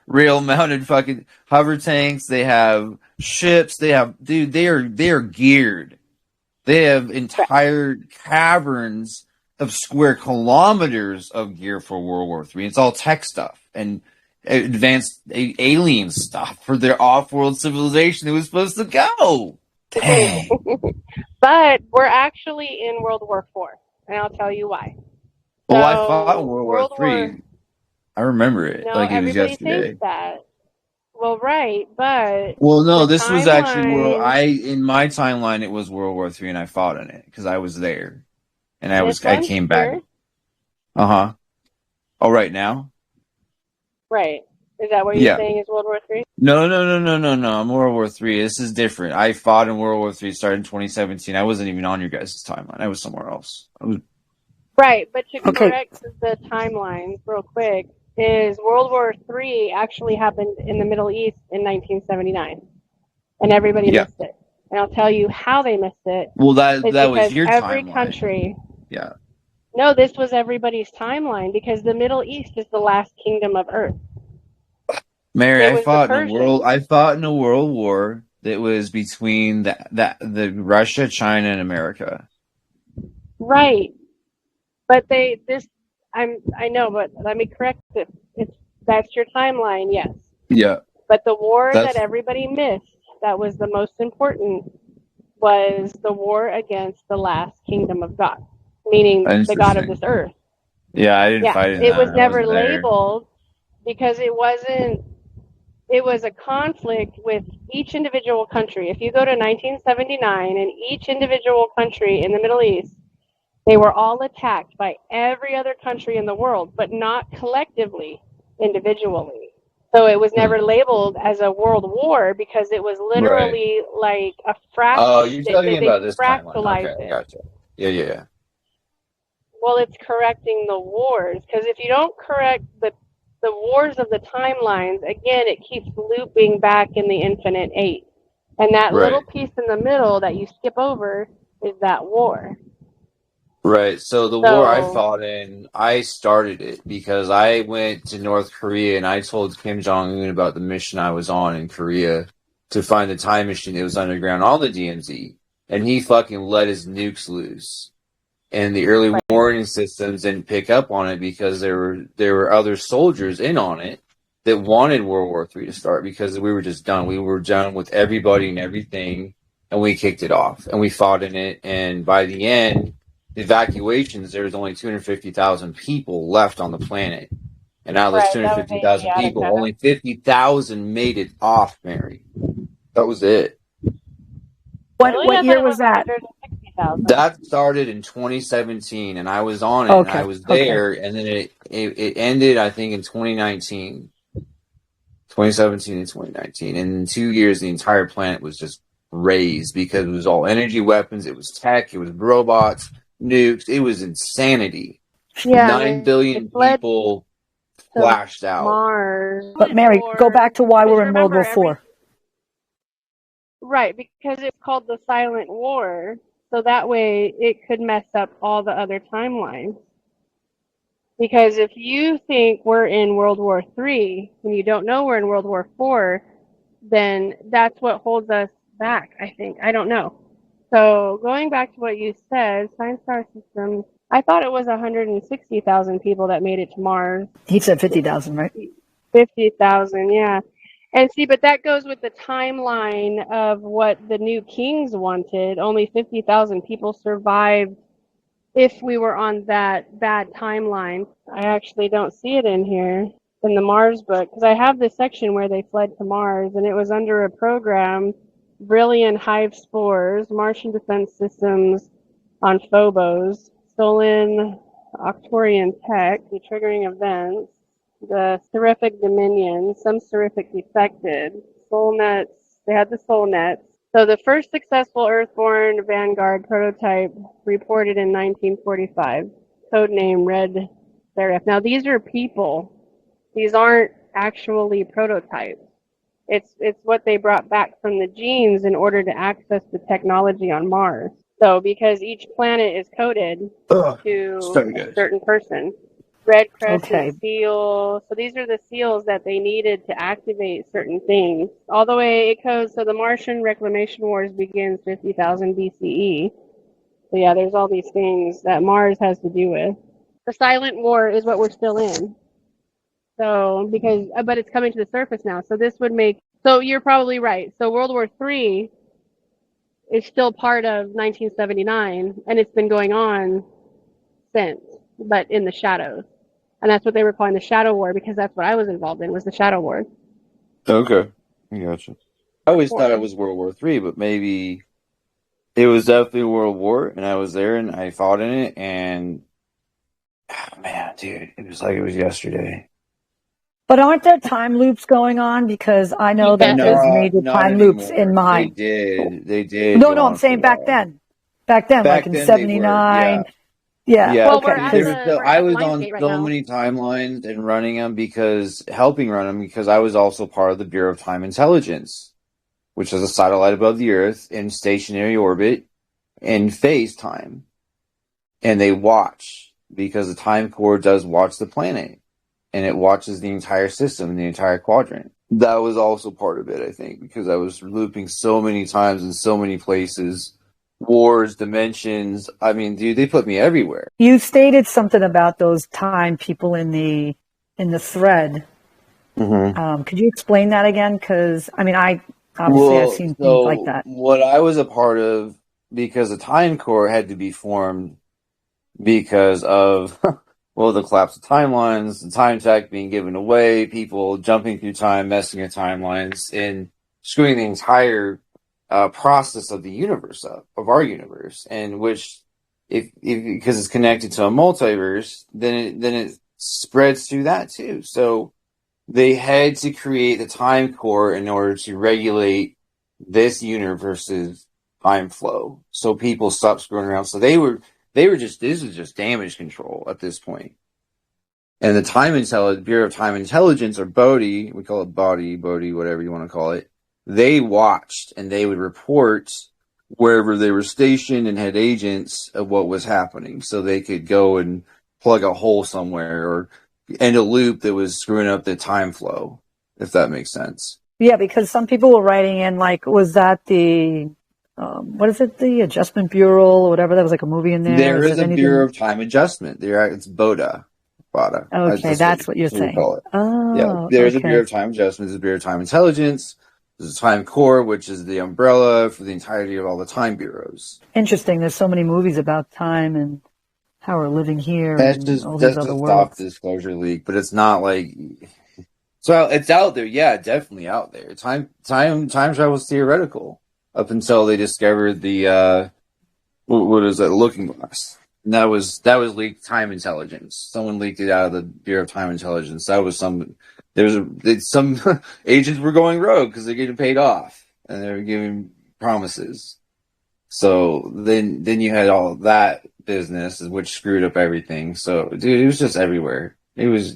mounted fucking hover tanks, they have ships, they are geared. They have entire caverns of square kilometers of gear for World War III. It's all tech stuff and advanced alien stuff for their off-world civilization that was supposed to go. Dang. But we're actually in World War IV, and I'll tell you why. Well, I fought in World War III. I remember it like it was everybody yesterday. thinks that. Well, right, but well, no, this was actually in my timeline. It was World War III, and I fought in it because I was there, and I came back. Oh, right now. Right. Is that what you're saying is World War III? No. I'm World War III. This is different. I fought in World War III, started in 2017. I wasn't even on your guys' timeline. I was somewhere else. Right, but to correct the timelines real quick, is World War III actually happened in the Middle East in 1979, and everybody missed it. And I'll tell you how they missed it. Well, that was your every timeline. Country. Yeah. No, this was everybody's timeline because the Middle East is the last kingdom of Earth. Mary, I fought in a world war that was between the Russia, China, and America. Right. But I know, but let me correct it. That's your timeline, yes. Yeah. But the war that everybody missed, that was the most important, was the war against the last kingdom of God, meaning the God of this earth. Yeah, I didn't fight in that. It was never labeled because it wasn't. It was a conflict with each individual country. If you go to 1979 and each individual country in the Middle East, they were all attacked by every other country in the world, but not collectively, individually. So it was never labeled as a world war because it was literally like a fraction. Oh, you're talking about this fractalized timeline. Okay, gotcha. Yeah. Well, it's correcting the wars, because if you don't correct the wars of the timelines, again, it keeps looping back in the infinite 8. And that little piece in the middle that you skip over is that war. Right. So the war I fought in, I started it because I went to North Korea and I told Kim Jong-un about the mission I was on in Korea to find the time machine that was underground on the DMZ. And he fucking let his nukes loose. And the early warning systems didn't pick up on it because there were other soldiers in on it that wanted World War III to start because we were just done. We were done with everybody and everything, and we kicked it off. And we fought in it, and by the end, the evacuations, there was only 250,000 people left on the planet. And out of those 250,000 people, only 50,000 made it off, Mary. That was it. Really? What I thought year it was was that? 160,000. That started in 2017, and I was on it, and I Okay. was Okay. there, and then it ended, I think, in 2019, 2017 and 2019. And in 2 years, the entire planet was just raised because it was all energy weapons, it was tech, it was robots, nukes, it was insanity. Yeah, 9 when it billion fled people to flashed out. Mars But Mary, go for, back to why because we're in World remember War IV. right, because it's called the Silent War, so that way it could mess up all the other timelines. Because if you think we're in World War III and you don't know we're in World War IV, then that's what holds us back, I think. I don't know. So going back to what you said, Science Star Systems, I thought it was 160,000 people that made it to Mars. He said 50,000, right? 50,000, yeah. And see, but that goes with the timeline of what the new kings wanted. Only 50,000 people survived if we were on that bad timeline. I actually don't see it in here in the Mars book because I have this section where they fled to Mars and it was under a program, Brilliant Hive Spores, Martian Defense Systems on Phobos, Stolen Octorian Tech, the triggering events, the Seraphic Dominion, some Seraphic defected, Soul Nets, they had the Soul Nets. So the first successful Earthborn Vanguard prototype reported in 1945, codename Red Seraph. Now these are people. These aren't actually prototypes. It's what they brought back from the genes in order to access the technology on Mars. So because each planet is coded to Sorry, a guys. certain person. Red Crescent Okay. seal. So these are the seals that they needed to activate certain things. All the way it goes. So the Martian Reclamation Wars begins 50,000 BCE. So yeah, there's all these things that Mars has to do with. The Silent War is what we're still in. So because, but it's coming to the surface now. So this would make. So you're probably right. So World War III is still part of 1979, and it's been going on since, but in the shadows. And that's what they were calling the Shadow War because that's what I was involved in was the Shadow War. Okay, I gotcha. I always thought it was World War III, but maybe it was definitely World War, and I was there and I fought in it, and man, dude, it was like it was yesterday. But aren't there time loops going on? Because I know that Yes. there's major Not time loops in anymore. my. They did No, go no, I'm on for a saying back while. then. Back then, like Back in then they were, yeah. 79. Yeah, Yeah, Well, we're okay. at there Because was the we're I at was on Lionsgate right so now. many timelines and running them helping run them because I was also part of the Bureau of Time Intelligence, which is a satellite above the Earth in stationary orbit in phase time. And they watch because the Time Core does watch the planet and it watches the entire system, the entire quadrant. That was also part of it, I think, because I was looping so many times in so many places. Wars, dimensions. I mean, dude, they put me everywhere. you stated something about those time people in the thread. Mm-hmm. Could you explain that again? Because I mean, I've seen things like that. What I was a part of, because the Time Core had to be formed because of, well, the collapse of timelines, the time tech being given away, people jumping through time, messing with timelines, and screwing the entire process of the universe up, of our universe, and which, if because it's connected to a multiverse, then it spreads through that too. So they had to create the time core in order to regulate this universe's time flow, so people stopped screwing around. So they were just, this is just damage control at this point. And the Bureau of Time Intelligence, or BODI, we call it BODI, whatever you want to call it, they watched and they would report wherever they were stationed and had agents of what was happening, so they could go and plug a hole somewhere or end a loop that was screwing up the time flow, if that makes sense. Yeah, because some people were writing in like, was that the what is it, the Adjustment Bureau or whatever? That was like a movie in there. There is a Bureau of Time Adjustment. It's BODA. Okay, that's what you're saying. Call it. Oh, Yeah, there's a okay. Bureau of Time Adjustment. There's a Bureau of Time Intelligence. There's a Time Core, which is the umbrella for the entirety of all the time bureaus. Interesting. There's so many movies about time and how we're living here and all these other a worlds. soft disclosure leak, but it's not like. So it's out there, yeah, definitely out there. Time travel is theoretical. up until they discovered the what is that, looking glass. And that was leaked time intelligence. Someone leaked it out of the Bureau of Time Intelligence. That was some agents were going rogue because they're getting paid off and they were giving promises. So then you had all of that business, which screwed up everything. So dude, it was just everywhere. It was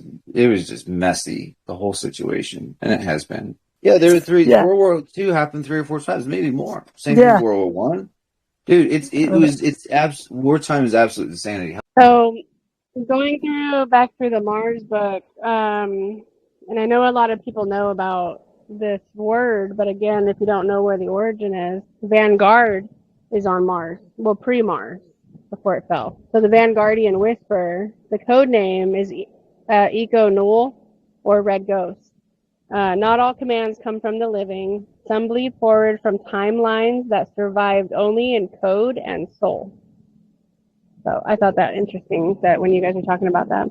just messy, the whole situation, and it has been. Yeah, there were three. Yeah. World War II happened 3 or 4 times, maybe more. Same Yeah. thing with World War One. Dude, wartime is absolute insanity. So going back through the Mars book, and I know a lot of people know about this word, but again, if you don't know where the origin is, Vanguard is on Mars. Well, pre-Mars, before it fell. So the Vanguardian Whisper, the code name is Eco Null or Red Ghost. Not all commands come from the living. Some bleed forward from timelines that survived only in code and soul. So I thought that interesting that when you guys were talking about that.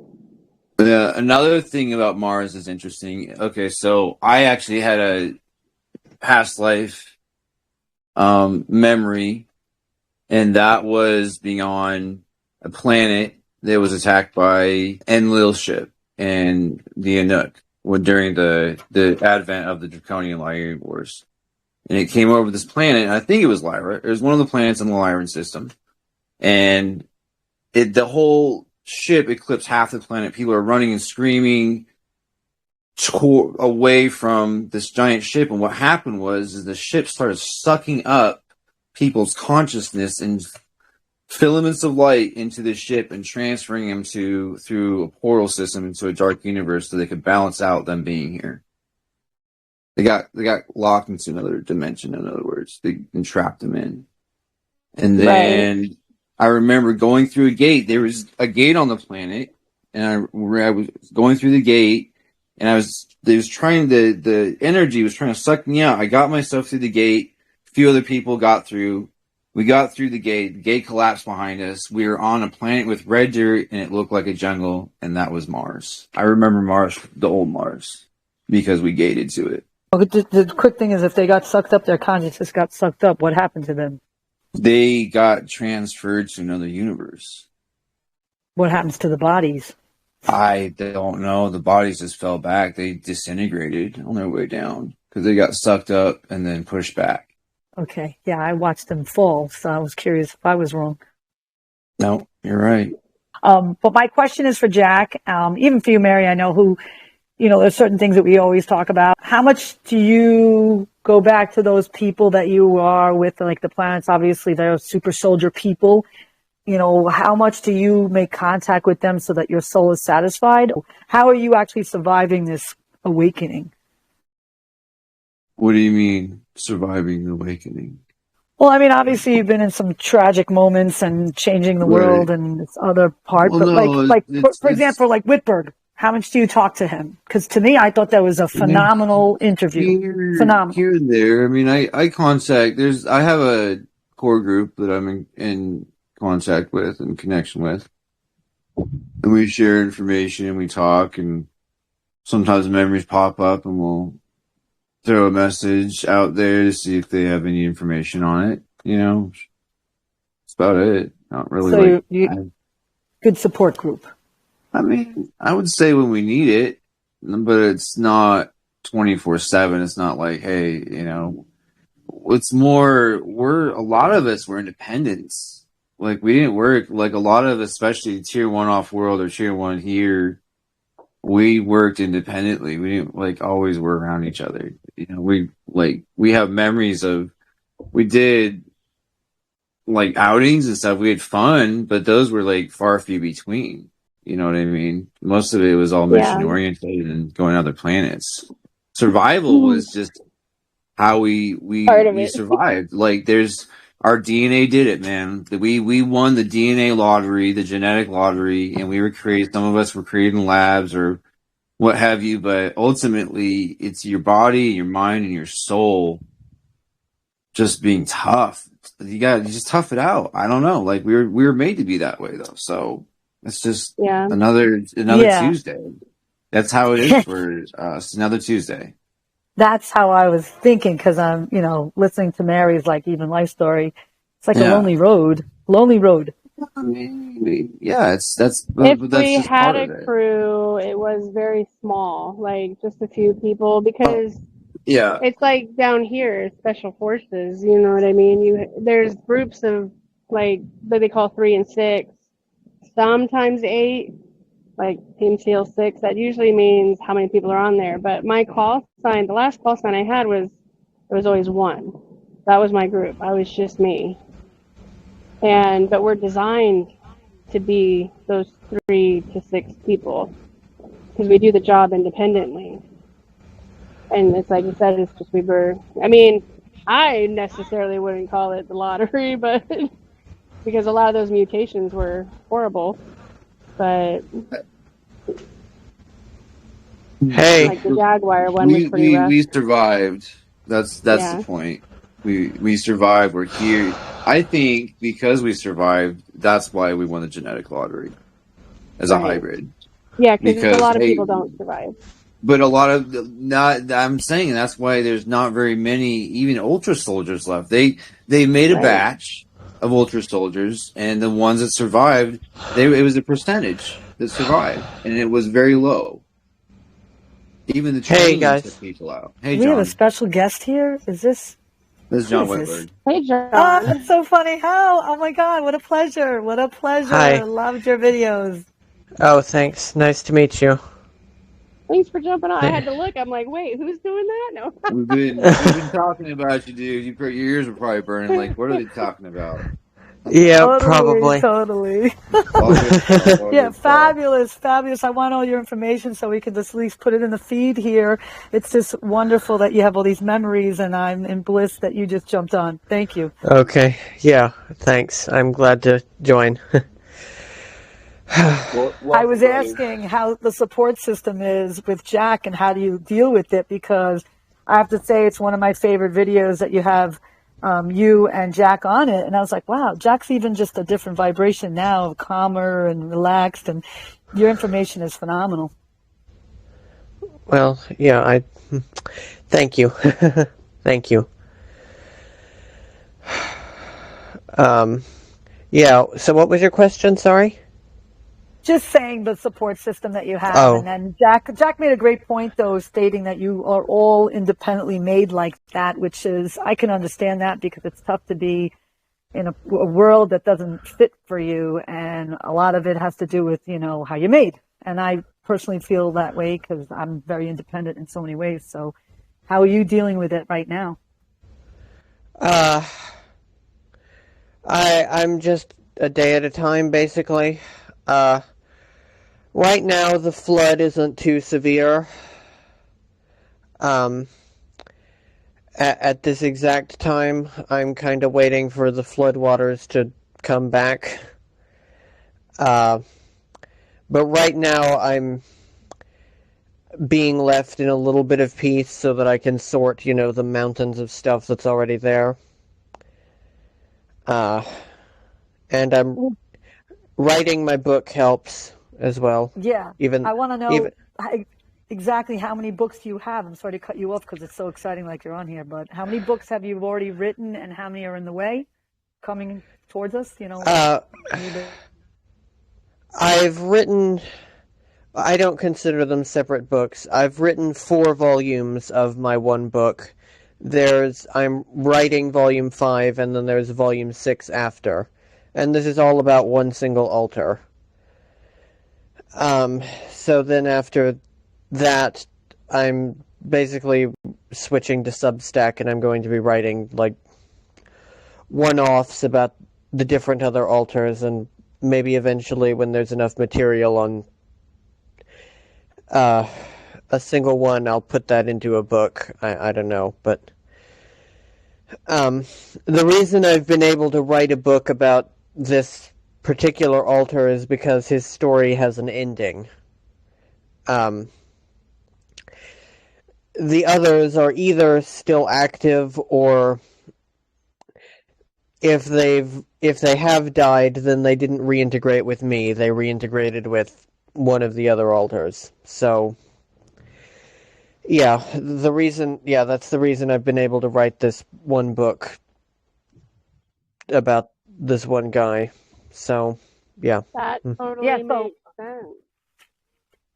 Yeah, another thing about Mars is interesting. Okay, so I actually had a past life memory, and that was being on a planet that was attacked by Enlil's ship and the Anuk during the advent of the Draconian Lyran Wars. And it came over this planet, and I think it was Lyra. It was one of the planets in the Lyran system. And the whole ship eclipsed half the planet. People are running and screaming away from this giant ship. And what happened was the ship started sucking up people's consciousness and filaments of light into the ship and transferring them through a portal system into a dark universe so they could balance out them being here. They got locked into another dimension, in other words. They entrapped them in. And then I remember going through a gate. There was a gate on the planet, and I was going through the gate, and the energy was trying to suck me out. I got myself through the gate. A few other people got through. We got through the gate. The gate collapsed behind us. We were on a planet with red dirt, and it looked like a jungle, and that was Mars. I remember Mars, the old Mars, because we gated to it. The quick thing is, if they got sucked up, their consciousness got sucked up. What happened to them? They got transferred to another universe. What happens to the bodies? I don't know. The bodies just fell back. They disintegrated on their way down because they got sucked up and then pushed back. Okay. Yeah, I watched them fall, so I was curious if I was wrong. No, you're right. But my question is for Jack, even for you, Mary. I know there's certain things that we always talk about. How much do you go back to those people that you are with, like the planets? Obviously, they're super soldier people. How much do you make contact with them so that your soul is satisfied? How are you actually surviving this awakening? What do you mean, surviving the awakening? Well, I mean, obviously, you've been in some tragic moments and changing the world and this other part. Well, but no, for example, like Witberg, how much do you talk to him? Because to me, I thought that was a phenomenal interview. Phenomenal. Here and there. I mean, I contact. I have a core group that I'm in contact with and connection with, and we share information and we talk. And sometimes memories pop up, and we'll throw a message out there to see if they have any information on it. That's about it. Not really. So good support group. I mean, I would say when we need it, but it's not 24/7. It's not like, hey, it's more, a lot of us were independents. Like, we didn't work, like a lot of, especially tier 1 off world or tier 1 here, we worked independently. We didn't always work around each other. We have memories of, we did outings and stuff. We had fun, but those were far few between. You know what I mean? Most of it was all mission oriented and going to other planets. Survival was just how we survived. There's our DNA did it, man. We won the DNA lottery, the genetic lottery, and we were created. Some of us were created in labs or what have you, but ultimately it's your body, your mind, and your soul just being tough. You just tough it out. I don't know. We were made to be that way though. So it's just another Tuesday. That's how it is for us. Another Tuesday. That's how I was thinking, because I'm, listening to Mary's like even life story. It's like a Yeah. lonely road. Lonely road. I mean, yeah, that's If we just had part a of it. crew, it was very small, like just a few people, because Yeah. it's like down here, special forces. You know what I mean? There's groups of like what they call 3 and 6, sometimes 8, like Team SEAL 6. That usually means how many people are on there. But my call sign, the last call sign I had was always 1. That was my group. I was just me. But we're designed to be those 3 to 6 people because we do the job independently. And it's like you said, it's just I necessarily wouldn't call it the lottery, but because a lot of those mutations were horrible. But Hey, like the Jaguar one was pretty rough. We survived. That's Yeah. the point. We survived. We're here. I think because we survived, that's why we won the genetic lottery as a hybrid. Yeah, because a lot of people don't survive. But a lot of I'm saying that's why there's not very many even ultra soldiers left. They made a batch of ultra soldiers, and the ones that survived, it was a percentage that survived, and it was very low. Even the training took people out. Hey, we John. have a special guest here. This is John Witberg. Hey, John. Oh, that's so funny. How? Oh my God, what a pleasure. What a pleasure. Hi. Loved your videos. Oh, thanks. Nice to meet you. Thanks for jumping on. I had to look. I'm like, wait, who's doing that? No. We've been talking about you, dude. Your ears are probably burning. Like, what are they talking about? Yeah, probably. Totally. Yeah, fabulous. I want all your information so we can just at least put it in the feed here. It's just wonderful that you have all these memories, and I'm in bliss that you just jumped on. Thank you. Okay. Yeah, thanks. I'm glad to join. I was asking how the support system is with Jack and how do you deal with it, because I have to say it's one of my favorite videos that you have you and Jack on it. And I was like, wow, Jack's even just a different vibration now, calmer and relaxed, and your information is phenomenal. Well, yeah, thank you. Thank you. Yeah, so what was your question? Sorry? Just saying the support system that you have. Oh. And then Jack made a great point, though, stating that you are all independently made like that, which is, I can understand that because it's tough to be in a world that doesn't fit for you. And a lot of it has to do with, how you're made. And I personally feel that way because I'm very independent in so many ways. So how are you dealing with it right now? I'm just a day at a time, basically. Right now, the flood isn't too severe. At this exact time, I'm kind of waiting for the floodwaters to come back. But right now, I'm being left in a little bit of peace so that I can sort, the mountains of stuff that's already there. And I'm writing my book helps as well. Yeah. I want to know exactly how many books you have. I'm sorry to cut you off because it's so exciting like you're on here, but how many books have you already written and how many are in the way coming towards us? I've written, I don't consider them separate books. I've written 4 volumes of my one book. I'm writing volume 5 and then there's volume 6 after. And this is all about one single altar. So then after that, I'm basically switching to Substack and I'm going to be writing, like, one-offs about the different other altars, and maybe eventually when there's enough material on a single one, I'll put that into a book. I don't know, but the reason I've been able to write a book about this particular altar is because his story has an ending. The others are either still active, or if they have died, then they didn't reintegrate with me. They reintegrated with one of the other altars. So Yeah, that's the reason I've been able to write this one book about this one guy. So, yeah. That Mm, Yeah. totally So makes sense.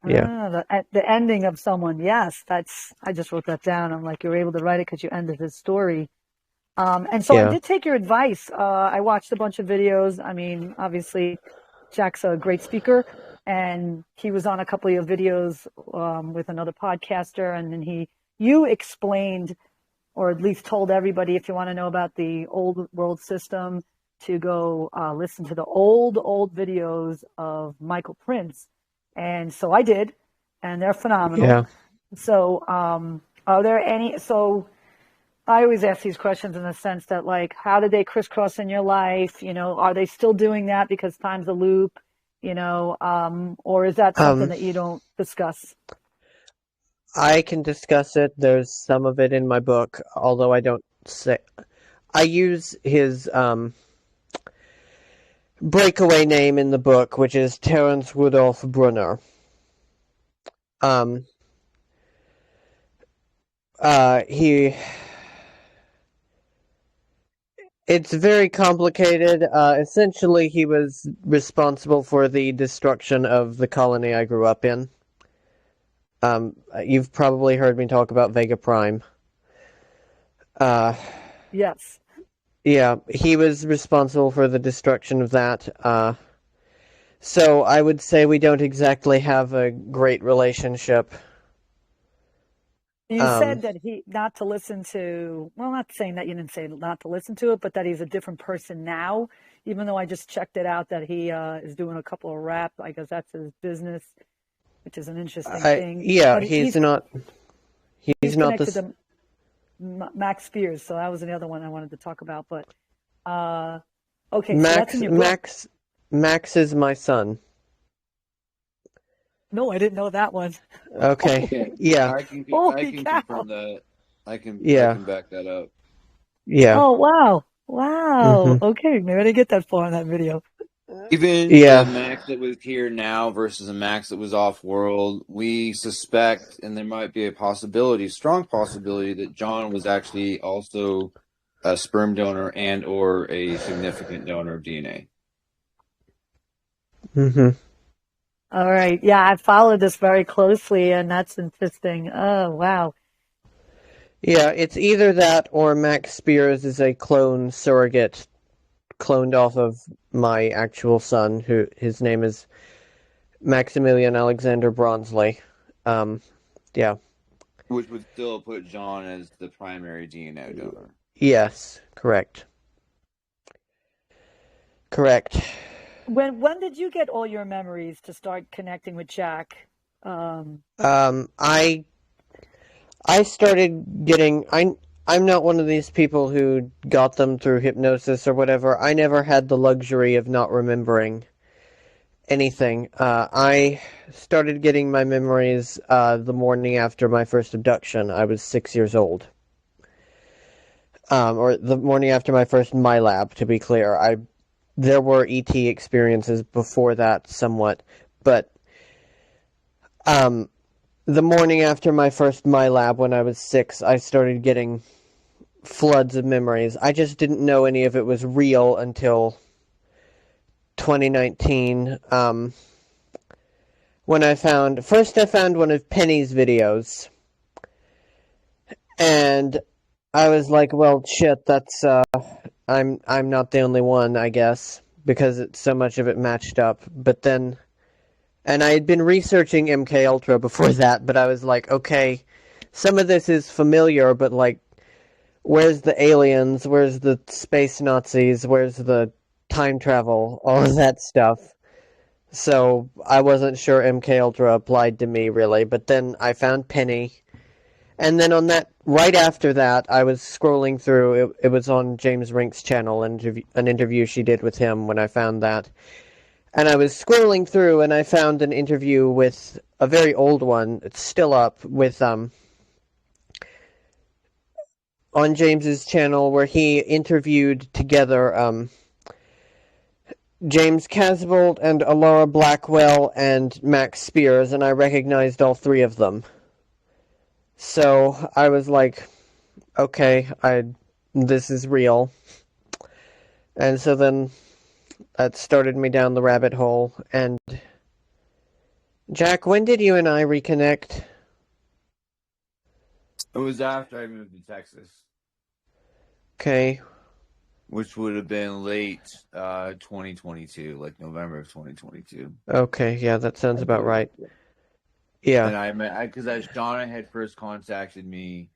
yeah. the ending of someone. Yes, I just wrote that down. I'm like, you were able to write it because you ended his story. And so I Yeah. did take your advice. I watched a bunch of videos. I mean, obviously, Jack's a great speaker, and he was on a couple of videos with another podcaster, and then you explained, or at least told everybody, if you want to know about the old world system, to go listen to the old videos of Michael Prince. And so I did, and they're phenomenal. Yeah. So, are there any? So I always ask these questions in the sense that, like, how did they crisscross in your life? You know, are they still doing that because time's a loop? You know, or is that something Um, that you don't discuss? I can discuss it. There's some of it in my book, although I don't say. I use his breakaway name in the book, which is Terence Rudolf Brunner. Um, he. It's very complicated. Essentially, he was responsible for the destruction of the colony I grew up in. You've probably heard me talk about Vega Prime. Yes. Yeah, he was responsible for the destruction of that. So I would say we don't exactly have a great relationship. You said that he not to listen to, well, not saying that you didn't say not to listen to it, but that he's a different person now, even though I just checked it out that he is doing a couple of rap. I guess that's his business, which is an interesting thing. Yeah, But he's not connected this. to Max Spears, so that was the other one I wanted to talk about. But okay, so that's in your book. Max is my son. No, I didn't know that one. Okay. Yeah. I can Holy cow. confirm that. I can back that up. Yeah. Oh, wow. Wow. Mm-hmm. Okay, maybe I didn't get that far in that video. Even Yeah. the Max that was here now versus a Max that was off world, we suspect, and there might be a strong possibility, that John was actually also a sperm donor and or a significant donor of DNA. Mm-hmm. All right. Yeah, I followed this very closely, and that's interesting. Oh, wow. Yeah, it's either that or Max Spears is a clone surrogate cloned off of my actual son, who his name is Maximilian Alexander Bronsley. Yeah. Which would still put John as the primary DNA donor. Yes, correct. Correct. When did you get all your memories to start connecting with Jack? I started getting I'm not one of these people who got them through hypnosis or whatever. I never had the luxury of not remembering anything. I started getting my memories the morning after my first abduction. I was 6 years old. Or the morning after my first MyLab, to be clear. There were ET experiences before that somewhat, but the morning after my first MyLab when I was 6, I started getting floods of memories. I just didn't know any of it was real until 2019, when I found one of Penny's videos, and I was like, well, shit, that's, I'm not the only one, I guess, because so much of it matched up, but then, and I had been researching Mkultra before that, but I was like, okay, some of this is familiar, but like, where's the aliens, where's the space Nazis, where's the time travel, all of that stuff. So I wasn't sure Mkultra applied to me really, but then I found Penny, and then right after that, I was scrolling through. It was on James Rink's channel, an interview she did with him when I found that, and I was scrolling through, and I found an interview with a very old one. It's still up with on James's channel where he interviewed together James Casbolt and Alora Blackwell and Max Spears, and I recognized all three of them. So I was like, okay, this is real. And so then that started me down the rabbit hole. And Jack, when did you and I reconnect? It was after I moved to Texas, Okay. which would have been late 2022, like November of 2022. Okay, yeah, that sounds about right. Yeah. And I met because Shauna had first contacted me,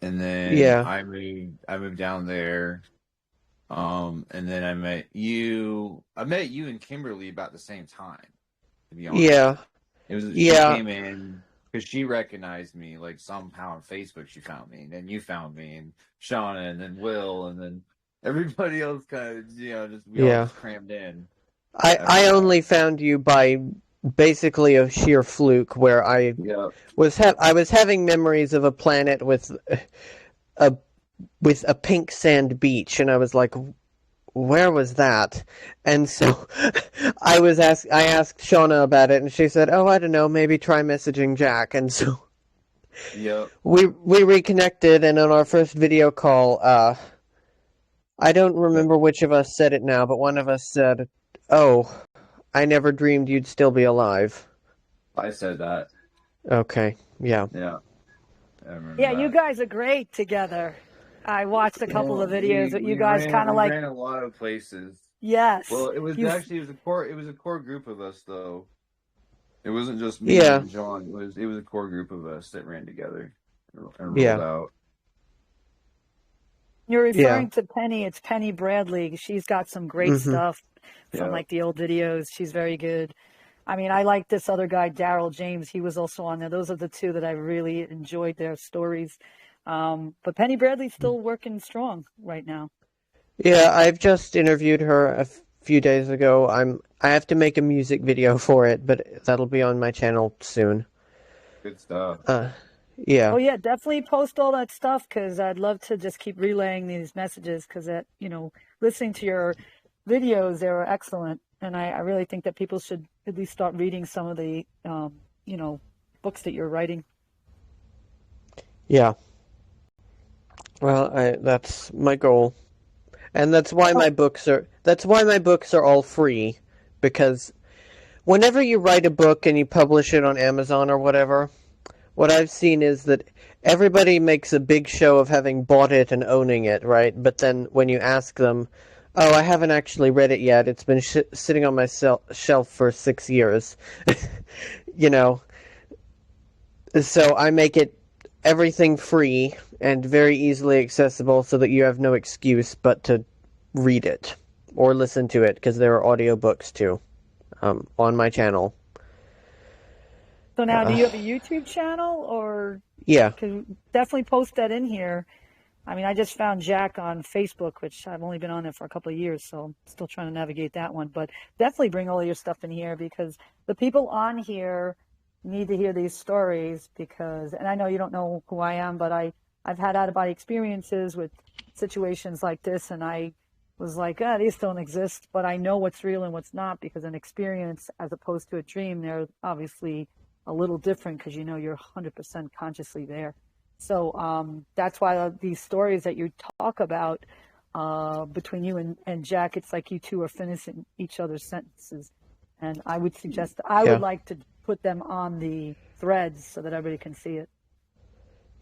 and then Yeah. I moved down there. And then I met you. I met you and Kimberly about the same time, to be honest. Yeah. It was she Yeah. came in because she recognized me, like somehow on Facebook she found me, and then you found me, and Shauna, and then Will, and then everybody else kind of we all just crammed in. I only found you by basically a sheer fluke where I was having memories of a planet with a pink sand beach, and I was like, where was that? And so I asked Shauna about it, and she said, oh, I don't know, maybe try messaging Jack. And so we reconnected, and on our first video call, I don't remember which of us said it now, but one of us said, oh, I never dreamed you'd still be alive. I said that. Okay, yeah. Yeah. I remember Yeah, that. you guys are great together. I watched a couple of videos that you guys kind of like. We ran a lot of places. Yes. Well, it was a core group of us though. It wasn't just me and John. It was a core group of us that ran together and rolled out. You're referring to Penny. It's Penny Bradley. She's got some great stuff from like the old videos. She's very good. I mean, I like this other guy, Daryl James. He was also on there. Those are the two that I really enjoyed their stories. But Penny Bradley's still working strong right now. Yeah, I've just interviewed her a few days ago. I have to make a music video for it, but that'll be on my channel soon. Good stuff. Yeah. Oh yeah, definitely post all that stuff because I'd love to just keep relaying these messages because listening to your videos, they were excellent, and I really think that people should at least start reading some of the books that you're writing. Yeah. Well, that's my goal. And that's why my books are all free, because whenever you write a book and you publish it on Amazon or whatever, what I've seen is that everybody makes a big show of having bought it and owning it, right? But then when you ask them, oh, I haven't actually read it yet. It's been sitting on my shelf for 6 years. So I make everything free and very easily accessible so that you have no excuse but to read it or listen to it, because there are audiobooks too on my channel. So now, do you have a YouTube channel or? Yeah. Definitely post that in here. I mean, I just found Jack on Facebook, which I've only been on it for a couple of years, so I'm still trying to navigate that one. But definitely bring all your stuff in here because the people on here need to hear these stories and I know you don't know who I am, but I've had out-of-body experiences with situations like this, and I was like, these don't exist, but I know what's real and what's not because an experience as opposed to a dream, they're obviously a little different because you're 100% consciously there. So that's why these stories that you talk about between you and Jack, it's like you two are finishing each other's sentences. And I would suggest, I would like to put them on the threads so that everybody can see it.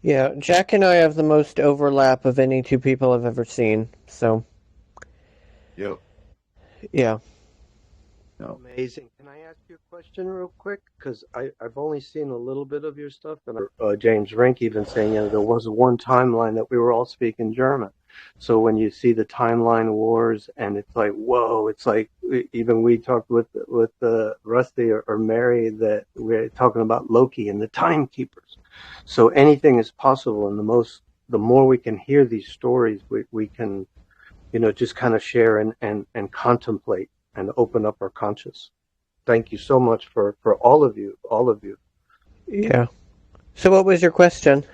Yeah, Jack and I have the most overlap of any two people I've ever seen, so. Yep. Yeah. Amazing. Can I ask you a question real quick? Because I've only seen a little bit of your stuff, and James Rink even saying there was one timeline that we were all speaking German. So when you see the timeline wars, and it's like, whoa! It's like even we talked with Rusty or Mary that we're talking about Loki and the timekeepers. So anything is possible, and the more we can hear these stories, we can, just kind of share and contemplate and open up our conscious. Thank you so much for all of you. Yeah. So what was your question?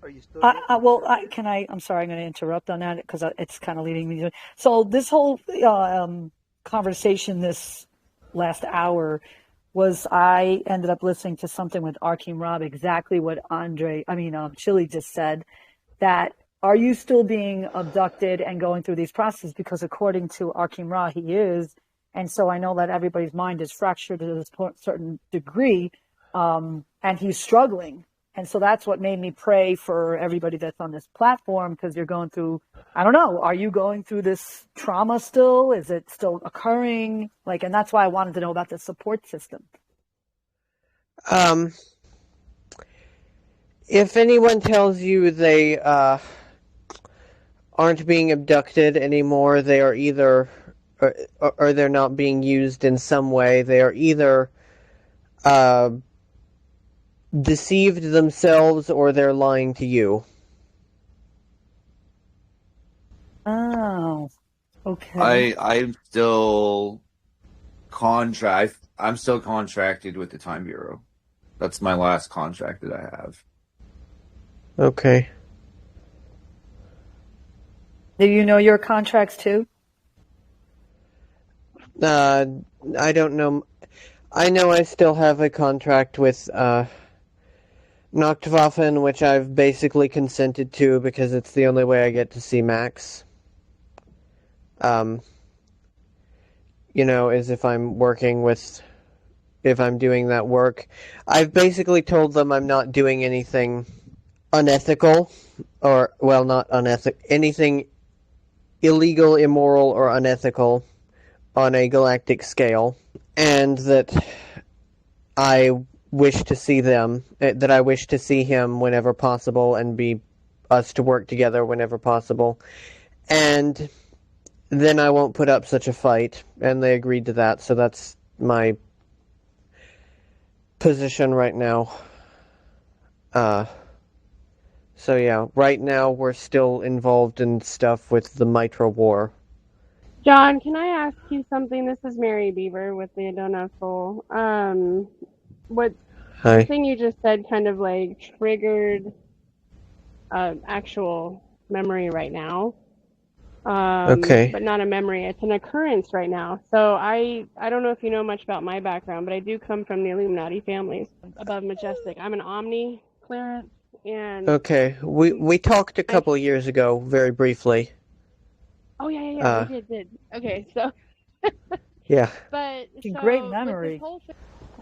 Are you still I'm sorry, I'm going to interrupt on that because it's kind of leading me to. So this whole conversation this last hour was I ended up listening to something with Arkeem Rob, exactly what Chili just said, that are you still being abducted and going through these processes? Because according to Arkeem Ra, he is. And so I know that everybody's mind is fractured to this certain degree, and he's struggling. And so that's what made me pray for everybody that's on this platform, because you're going through, I don't know, are you going through this trauma still? Is it still occurring? And that's why I wanted to know about the support system. If anyone tells you they aren't being abducted anymore, they are either, or they're not being used in some way, they are either deceived themselves or they're lying to you. Oh, okay. I'm still contracted with the Time Bureau. That's my last contract that I have. Okay. Do you know your contracts too? I don't know. I know I still have a contract with Nachtwaffen, which I've basically consented to because it's the only way I get to see Max. Is if I'm doing that work. I've basically told them I'm not doing anything unethical, or, well, not unethical, anything illegal, immoral, or unethical on a galactic scale, and that I wish to see him whenever possible, and be us to work together whenever possible. And then I won't put up such a fight, and they agreed to that, so that's my position right now. So yeah, right now we're still involved in stuff with the Mitra War. John, can I ask you something? This is Mary Beaver with the Adonna of Sol. The thing you just said kind of triggered actual memory right now. Okay. But not a memory. It's an occurrence right now. So I don't know if you know much about my background, but I do come from the Illuminati families above Majestic. I'm an Omni clearance, and okay, we talked a couple of years ago, very briefly. Oh yeah, we did. Okay, so yeah. But great memory.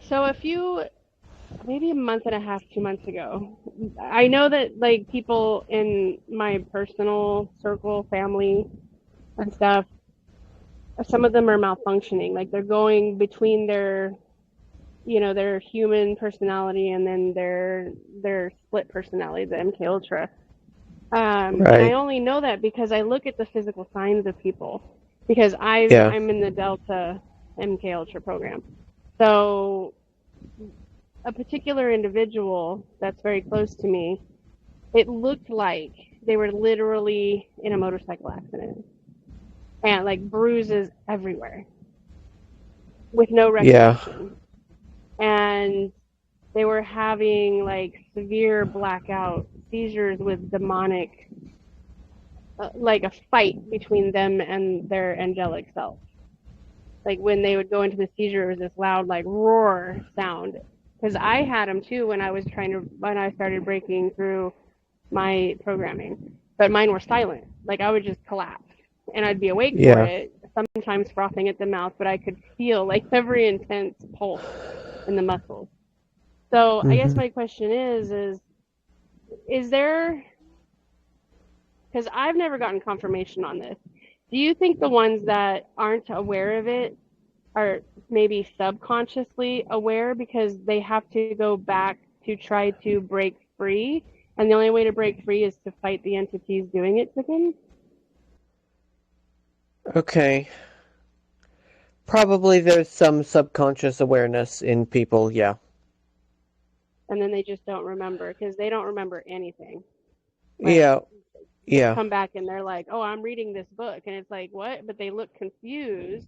So maybe a month and a half, 2 months ago, I know that people in my personal circle, family and stuff, some of them are malfunctioning. They're going between their human personality and then their split personality, the Mkultra. And I only know that because I look at the physical signs of people, because I'm in the Delta Mkultra program. So a particular individual that's very close to me, it looked like they were literally in a motorcycle accident, and bruises everywhere with no recollection. And they were having severe blackout seizures with demonic, a fight between them and their angelic self. When they would go into the seizure, it was this loud roar sound. Because I had them too when I started breaking through my programming, but mine were silent. I would just collapse, and I'd be awake for it, sometimes frothing at the mouth, but I could feel every intense pulse in the muscles. So I guess my question is there, because I've never gotten confirmation on this, do you think the ones that aren't aware of it are maybe subconsciously aware because they have to go back to try to break free, and the only way to break free is to fight the entities doing it to them? Okay. Probably there's some subconscious awareness in people, yeah. And then they just don't remember, because they don't remember anything. Yeah. They come back and they're like, oh, I'm reading this book. And it's like, what? But they look confused,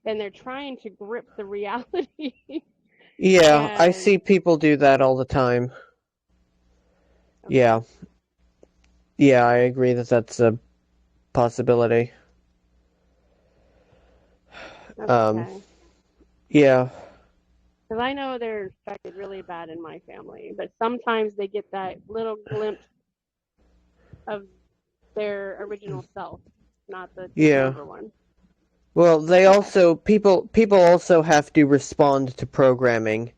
and they're trying to grip the reality. Yeah, I see people do that all the time. Okay. Yeah. Yeah, I agree that that's a possibility. Okay. Yeah. Because I know they're affected really bad in my family, but sometimes they get that little glimpse of their original self, not the Yeah. number one. Well, they also people also have to respond to programming.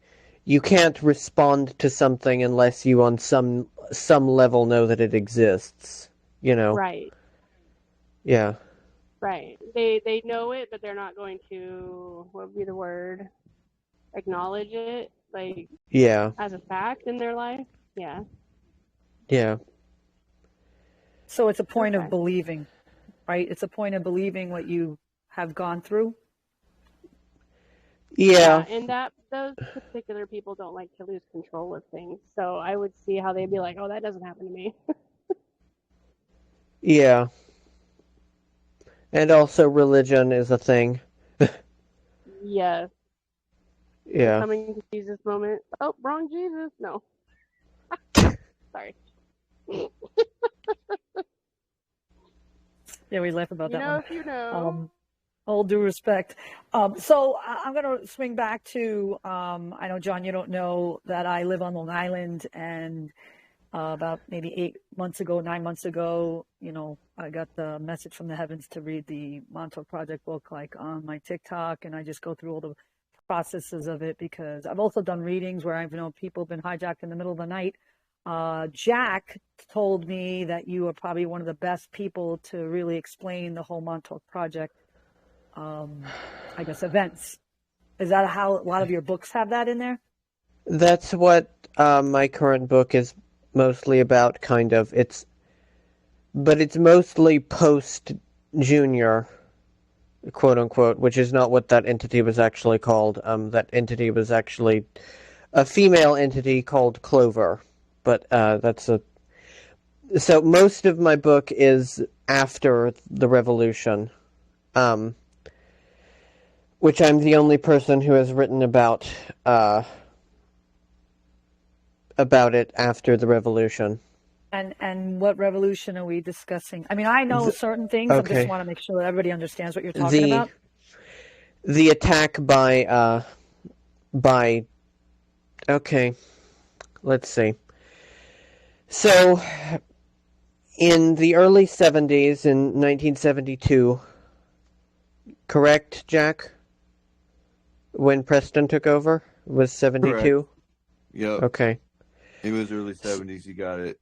You can't respond to something unless you on some level know that it exists, you know. Right. Yeah. Right. They know it, but they're not going to, what would be the word? Acknowledge it, like, Yeah. as a fact in their life. Yeah. Yeah. So it's a point Okay. of believing, right? It's a point of believing what you have gone through. Yeah. And that those particular people don't like to lose control of things. So I would see how they'd be like, oh, that doesn't happen to me. Yeah. And also religion is a thing. Yes. Yeah. Coming to Jesus moment. Oh, wrong Jesus. No. Sorry. Yeah, we laugh about You that know one. if you know. All due respect. So I'm going to swing back to, I know, John, you don't know that I live on Long Island, and about maybe 9 months ago, you know, I got the message from the heavens to read the Montauk Project book, like on my TikTok, and I just go through all the processes of it, because I've also done readings where I've known people have been hijacked in the middle of the night. Jack told me that you are probably one of the best people to really explain the whole Montauk Project, I guess, events. Is that how a lot of your books have that in there? That's what my current book is mostly about, kind of. But it's mostly post-Junior, quote unquote, which is not what that entity was actually called. That entity was actually a female entity called Clover. But so most of my book is after the revolution, which I'm the only person who has written about it after the revolution. And what revolution are we discussing? I mean, I know certain things. I just want to make sure that everybody understands what you're talking about. The attack by okay, let's see. So, in the early 70s, in 1972, correct, Jack? When Preston took over, was 72? Yep. Okay. It was early 70s, you got it.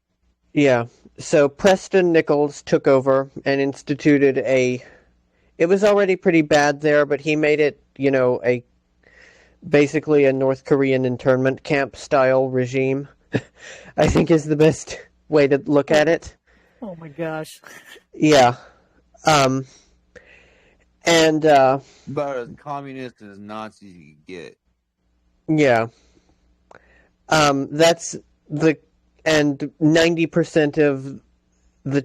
Yeah. So Preston Nichols took over and instituted it was already pretty bad there, but he made it, you know, basically a North Korean internment camp style regime, I think is the best way to look at it. Oh my gosh. Yeah. And About as communist as Nazi you can get. yeah. That's and 90% of the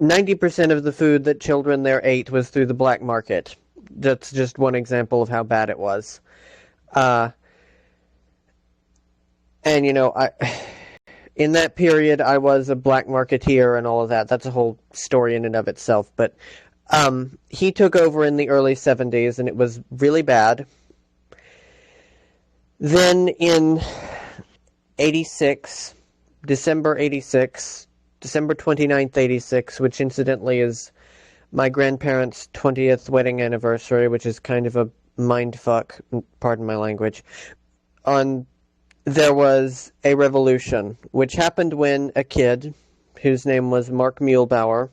90% of the food that children there ate was through the black market. That's just one example of how bad it was. And you know, in that period I was a black marketeer and all of that. That's a whole story in and of itself. But he took over in the early 70s and it was really bad. Then in 86, December 29th, 86, which incidentally is my grandparents' 20th wedding anniversary, which is kind of a mindfuck, pardon my language. There was a revolution, which happened when a kid, whose name was Mark Muehlbauer,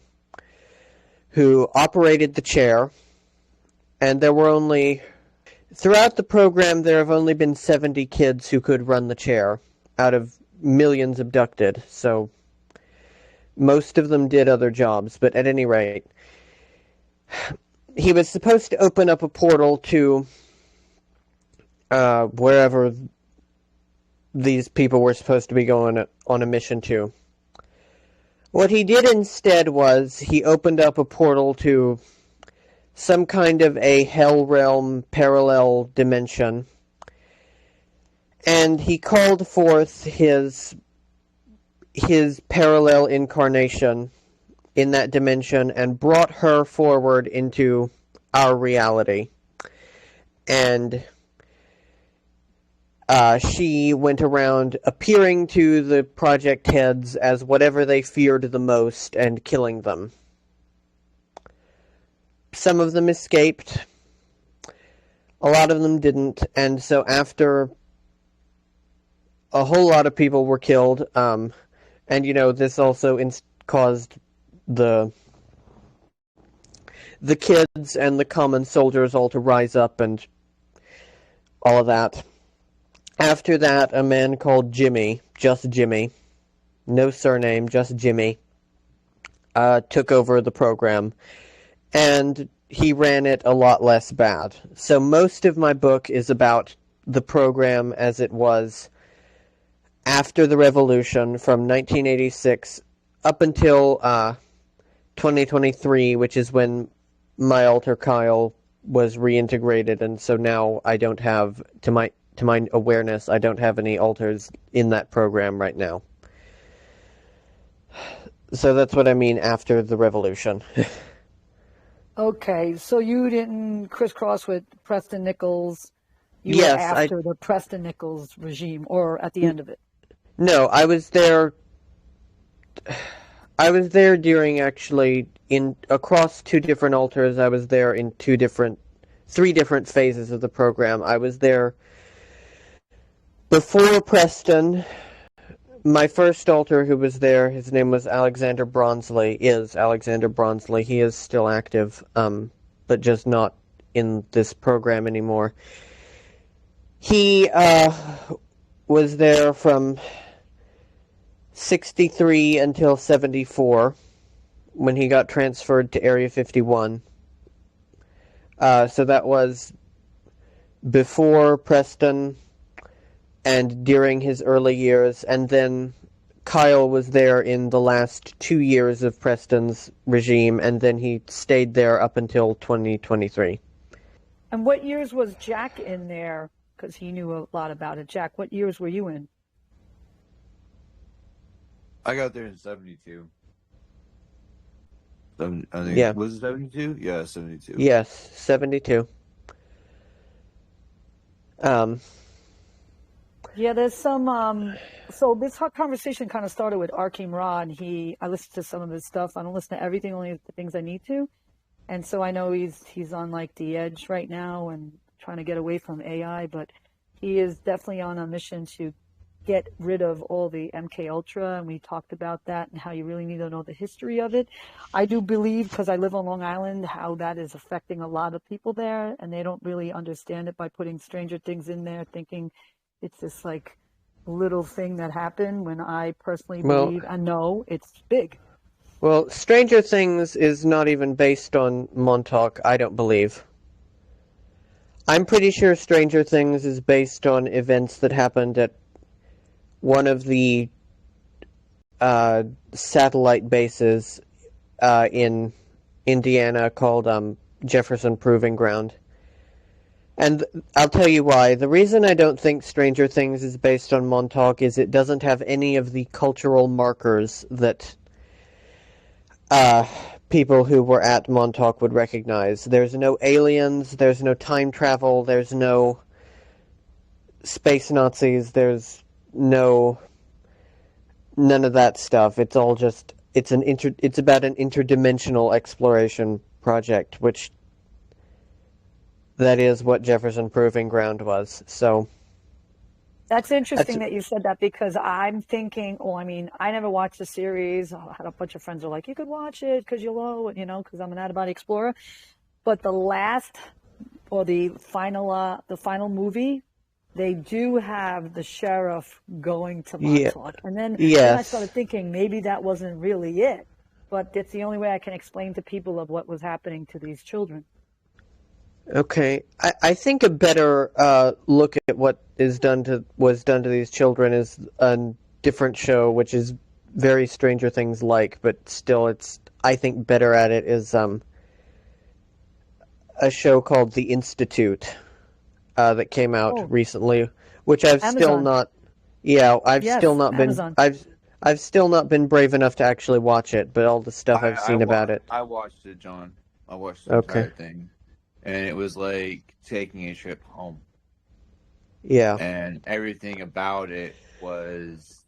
who operated the chair, and throughout the program there have only been 70 kids who could run the chair, out of millions abducted, so most of them did other jobs, but at any rate, he was supposed to open up a portal to wherever these people were supposed to be going on a mission to. What he did instead was he opened up a portal to some kind of a hell realm parallel dimension, and he called forth his parallel incarnation in that dimension and brought her forward into our reality. And she went around appearing to the project heads as whatever they feared the most and killing them. Some of them escaped. A lot of them didn't. And so after a whole lot of people were killed, and, this also caused the kids and the common soldiers all to rise up and all of that. After that, a man called Jimmy, just Jimmy, no surname, just Jimmy, took over the program, and he ran it a lot less bad. So most of my book is about the program as it was after the revolution from 1986 up until 2023, which is when my alter Kyle was reintegrated, and so now I don't have, to my awareness, I don't have any alters in that program right now. So that's what I mean after the revolution. Okay, so you didn't crisscross with Preston Nichols. You Yes, were after the Preston Nichols regime, or at the end of it? No, I was there. I was there during across two different alters. I was there in three different phases of the program. I was there before Preston. My first alter who was there, his name was Alexander Bronsley, is Alexander Bronsley. He is still active, but just not in this program anymore. He was there from 63 until 74, when he got transferred to Area 51. So that was before Preston and during his early years, and then Kyle was there in the last 2 years of Preston's regime, and then he stayed there up until 2023. And what years was Jack in there? Because he knew a lot about it. Jack, what years were you in? I got there in 72. I think, Yeah. Was it 72? Yeah, 72. Yes, 72. Yeah, there's some. So this hot conversation kind of started with Arkeem Ra, and I listened to some of his stuff. I don't listen to everything, only the things I need to. And so I know he's on like the edge right now and trying to get away from AI, but he is definitely on a mission to get rid of all the MK Ultra, and we talked about that and how you really need to know the history of it. I do believe, because I live on Long Island, how that is affecting a lot of people there, and they don't really understand it by putting Stranger Things in there, thinking it's this like little thing that happened, when I personally believe and know it's big. Well, Stranger Things is not even based on Montauk, I don't believe. I'm pretty sure Stranger Things is based on events that happened at one of the satellite bases in Indiana called Jefferson Proving Ground. And I'll tell you why. The reason I don't think Stranger Things is based on Montauk is it doesn't have any of the cultural markers that people who were at Montauk would recognize. There's no aliens, there's no time travel, there's no space Nazis, there's none of that stuff. It's all just it's about an interdimensional exploration project, which that is what Jefferson Proving Ground was. So That's interesting that you said that, because I'm thinking, I never watched the series. I had a bunch of friends who are like, you could watch it because you'll know, because I'm an out-of-body explorer. But the final movie, they do have the sheriff going to Montauk. And then I started thinking maybe that wasn't really it. But it's the only way I can explain to people of what was happening to these children. Okay, I think a better look at what was done to these children is a different show, which is very Stranger Things like, but still, I think better at it is a show called The Institute that came out recently, which I've Amazon. still not. Yeah, I've still not Amazon. been. I've still not been brave enough to actually watch it, but all the stuff I've seen about it. I watched it, John. I watched the entire thing. And it was like taking a trip home. Yeah. And everything about it was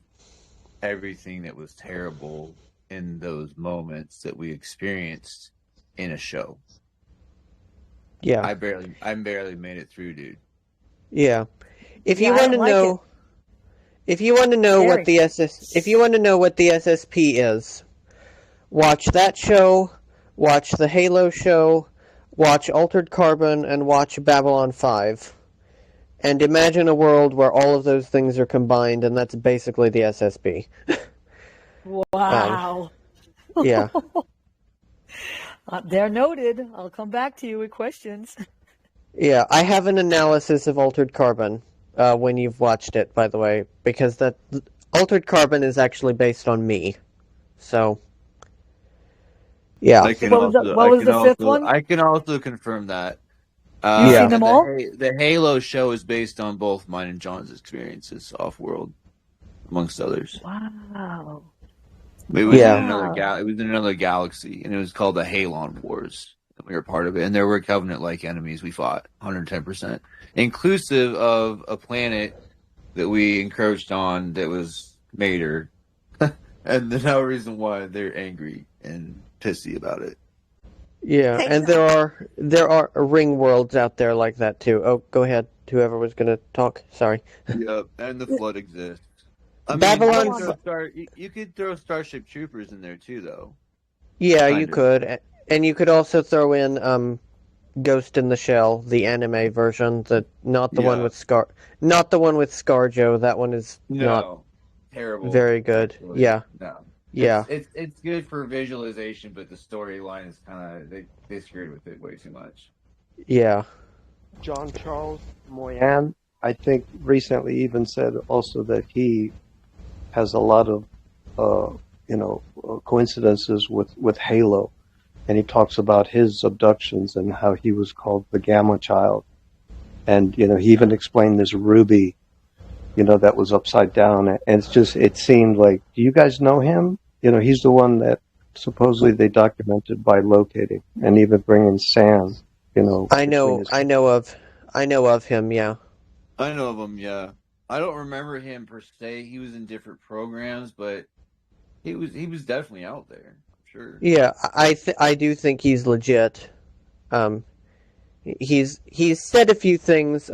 everything that was terrible in those moments that we experienced in a show. Yeah. I barely made it through, dude. Yeah. If Yeah, you I want to don't like know, it. if you want to know what Scary. if you want to know what the SSP is, watch that show, watch the Halo show, watch Altered Carbon, and watch Babylon 5. And imagine a world where all of those things are combined, and that's basically the SSP. Wow. Yeah. They're noted. I'll come back to you with questions. Yeah, I have an analysis of Altered Carbon when you've watched it, by the way, because that Altered Carbon is actually based on me. So, yeah. I can What was the fifth one? I can also confirm that. You've seen them all? The Halo show is based on both mine and John's experiences off-world, amongst others. Wow. It was in another galaxy, and it was called the Halon Wars. We were part of it, and there were Covenant-like enemies we fought, 110%, inclusive of a planet that we encroached on that was Mater, and there's no reason why they're angry and pissy about it. Yeah, and there are ring worlds out there like that too. Oh, go ahead. Whoever was going to talk. Sorry. Yep, and the Flood exists. I Babylon. mean, you could throw Starship Troopers in there too, though. Yeah, you could, and you could also throw in Ghost in the Shell, the anime version, not the one with ScarJo. That one is not terrible. Very good. Actually. Yeah. No. Yeah. It's good for visualization, but the storyline is kind of they screwed with it way too much. Yeah. John Charles Moyan, I think, recently even said also that he has a lot of coincidences with Halo, and he talks about his abductions and how he was called the Gamma Child, and he even explained this ruby, that was upside down, and it seemed like, do you guys know him? He's the one that supposedly they documented by locating and even bringing Sam. I know of him. Yeah. I know of him. Yeah. I don't remember him per se. He was in different programs, but he was definitely out there. I'm sure. Yeah, I do think he's legit. He's said a few things.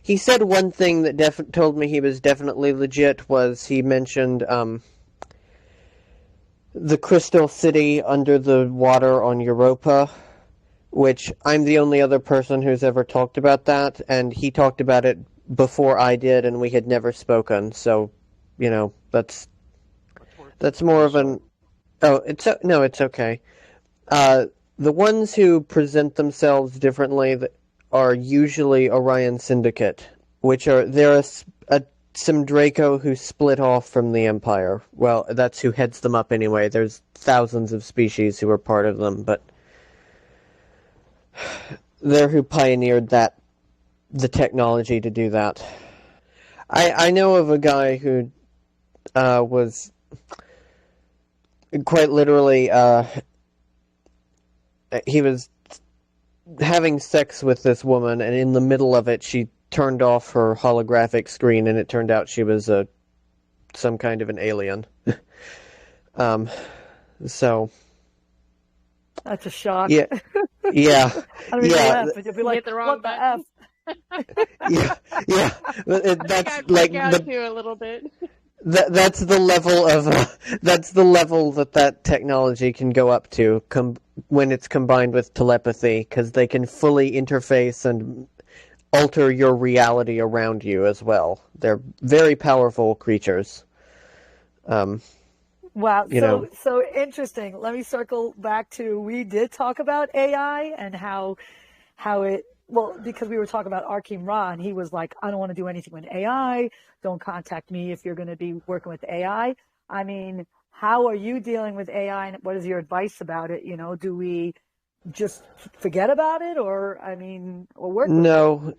He said one thing that told me he was definitely legit was he mentioned the Crystal City under the water on Europa, which I'm the only other person who's ever talked about that, and he talked about it before I did, and we had never spoken. So, that's more of an. Oh, it's okay. The ones who present themselves differently are usually Orion Syndicate, they're some Draco who split off from the Empire. Well, that's who heads them up anyway. There's thousands of species who are part of them, but they're who pioneered the technology to do that. I know of a guy who was quite literally he was having sex with this woman, and in the middle of it she turned off her holographic screen, and it turned out she was some kind of an alien. So that's a shock. Yeah. Yeah. I don't mean to laugh, but you'll be like, hit the wrong what the F? Yeah. That's like too a little bit. That's the level of that technology can go up to when it's combined with telepathy, because they can fully interface and alter your reality around you as well. They're very powerful creatures. Wow, so interesting. Let me circle back to, we did talk about AI and how it, because we were talking about Arkeem Ra, and he was like, I don't want to do anything with AI. Don't contact me if you're going to be working with AI. I mean, how are you dealing with AI, and what is your advice about it? Do we just forget about it, or work with it? No,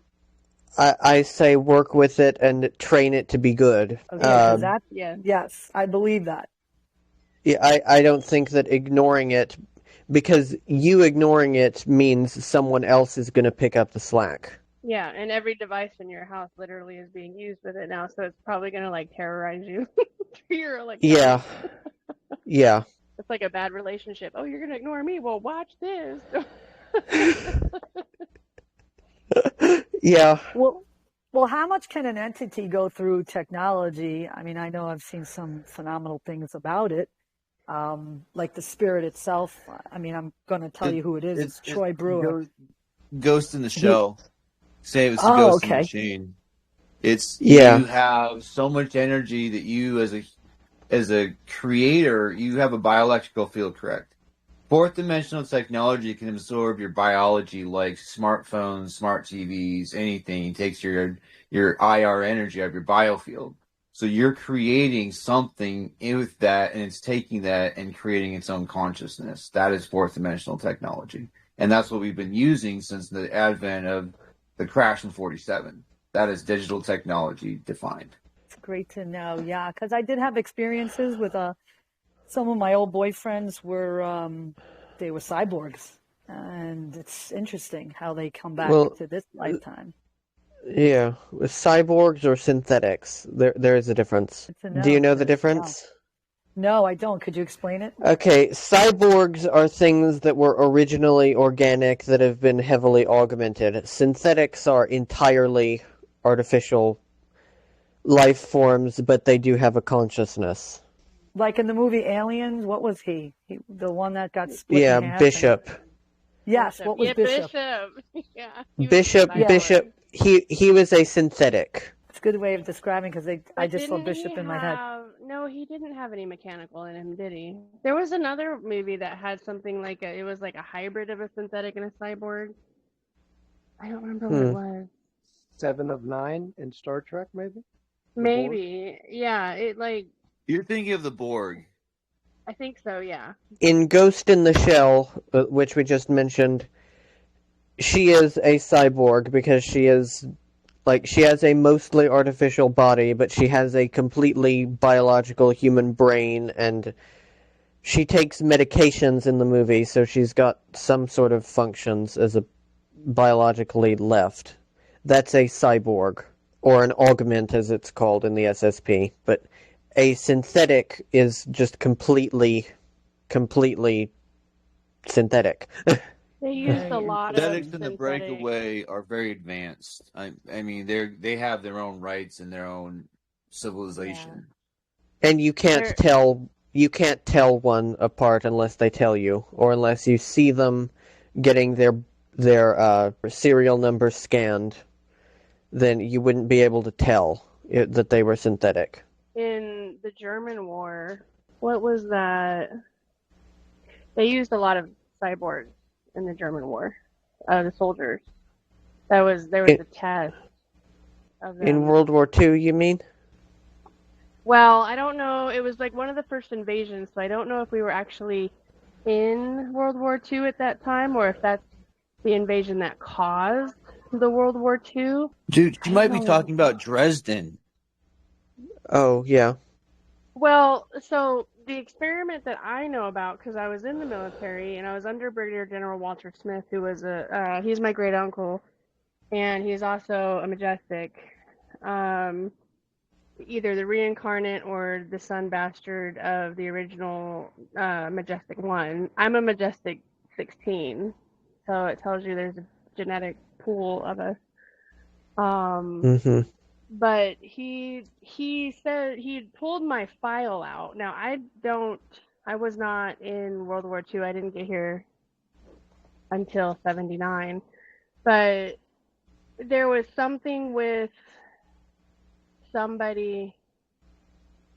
I say work with it and train it to be good. Okay, yes, I believe that. Yeah, I don't think that ignoring it, because you ignoring it means someone else is going to pick up the slack. Yeah, and every device in your house literally is being used with it now, so it's probably gonna like terrorize you through your Yeah, electronics. yeah. It's like a bad relationship. Oh, you're gonna ignore me? Well, watch this. Yeah. Well, how much can an entity go through technology? I mean, I know I've seen some phenomenal things about it, like the spirit itself. I mean, I'm going to tell It you who it is. it It's it Troy Brewer. Ghost in the He, Shell. Say it was the oh, Ghost in the okay. Machine. It's Yeah. you have so much energy that you as a creator, you have a bioelectrical field, correct? Fourth dimensional technology can absorb your biology like smartphones, smart TVs, anything. It takes your IR energy out of your biofield. So you're creating something with that, and it's taking that and creating its own consciousness. That is fourth dimensional technology. And that's what we've been using since the advent of the crash in 47. That is digital technology defined. It's great to know. Yeah, because I did have experiences with some of my old boyfriends they were cyborgs, and it's interesting how they come back Well, to this lifetime. yeah. With cyborgs or synthetics, there is a difference. Good to Do you know, know the because yeah. difference? No, I don't. Could you explain it? Okay, cyborgs are things that were originally organic that have been heavily augmented. Synthetics are entirely artificial life forms, but they do have a consciousness. Like in the movie Aliens, what was he? The one that got split in Yeah, half. And Bishop. yes, Bishop. what was Yeah, Bishop? Bishop. Yeah, he was a Bishop, Yeah, cyborg. Bishop, he was a synthetic. it's a good way of describing because I But just saw didn't he Bishop in my head. have? No, he didn't have any mechanical in him, did he? There was another movie that had something like it was like a hybrid of a synthetic and a cyborg. I don't remember what it Hmm. was. 7 of 9 in Star Trek, maybe? The Borg? Maybe. Yeah, it like You're thinking of the Borg. I think so, yeah. In Ghost in the Shell, which we just mentioned, she is a cyborg because she has a mostly artificial body, but she has a completely biological human brain, and she takes medications in the movie, so she's got some sort of functions as a biologically left. That's a cyborg, or an augment as it's called in the SSP, but a synthetic is just completely synthetic. They used Very a lot of Synthetics and the synthetic. breakaway are very advanced. I mean, they have their own rights and their own civilization. And you can't They're tell one apart unless they tell you, or unless you see them getting their serial number scanned. Then you wouldn't be able to tell that they were synthetic. in the German war. What was that? They used a lot of cyborgs in the German war. The soldiers. There was a test of In them. World War II, you mean? Well, I don't know. It was like one of the first invasions, so I don't know if we were actually in World War II at that time or if that's the invasion that caused the World War II. Dude, you I might don't be know. talking about Dresden. Oh, yeah. Well, so the experiment that I know about, because I was in the military and I was under Brigadier General Walter Smith, who was he's my great uncle, and he's also a Majestic. Either the reincarnate or the son bastard of the original Majestic 1. I'm a Majestic 16, so it tells you there's a genetic pool of us. Mm-hmm. But he said he pulled my file out. Now I was not in World War II. I didn't get here until 79. But there was something with somebody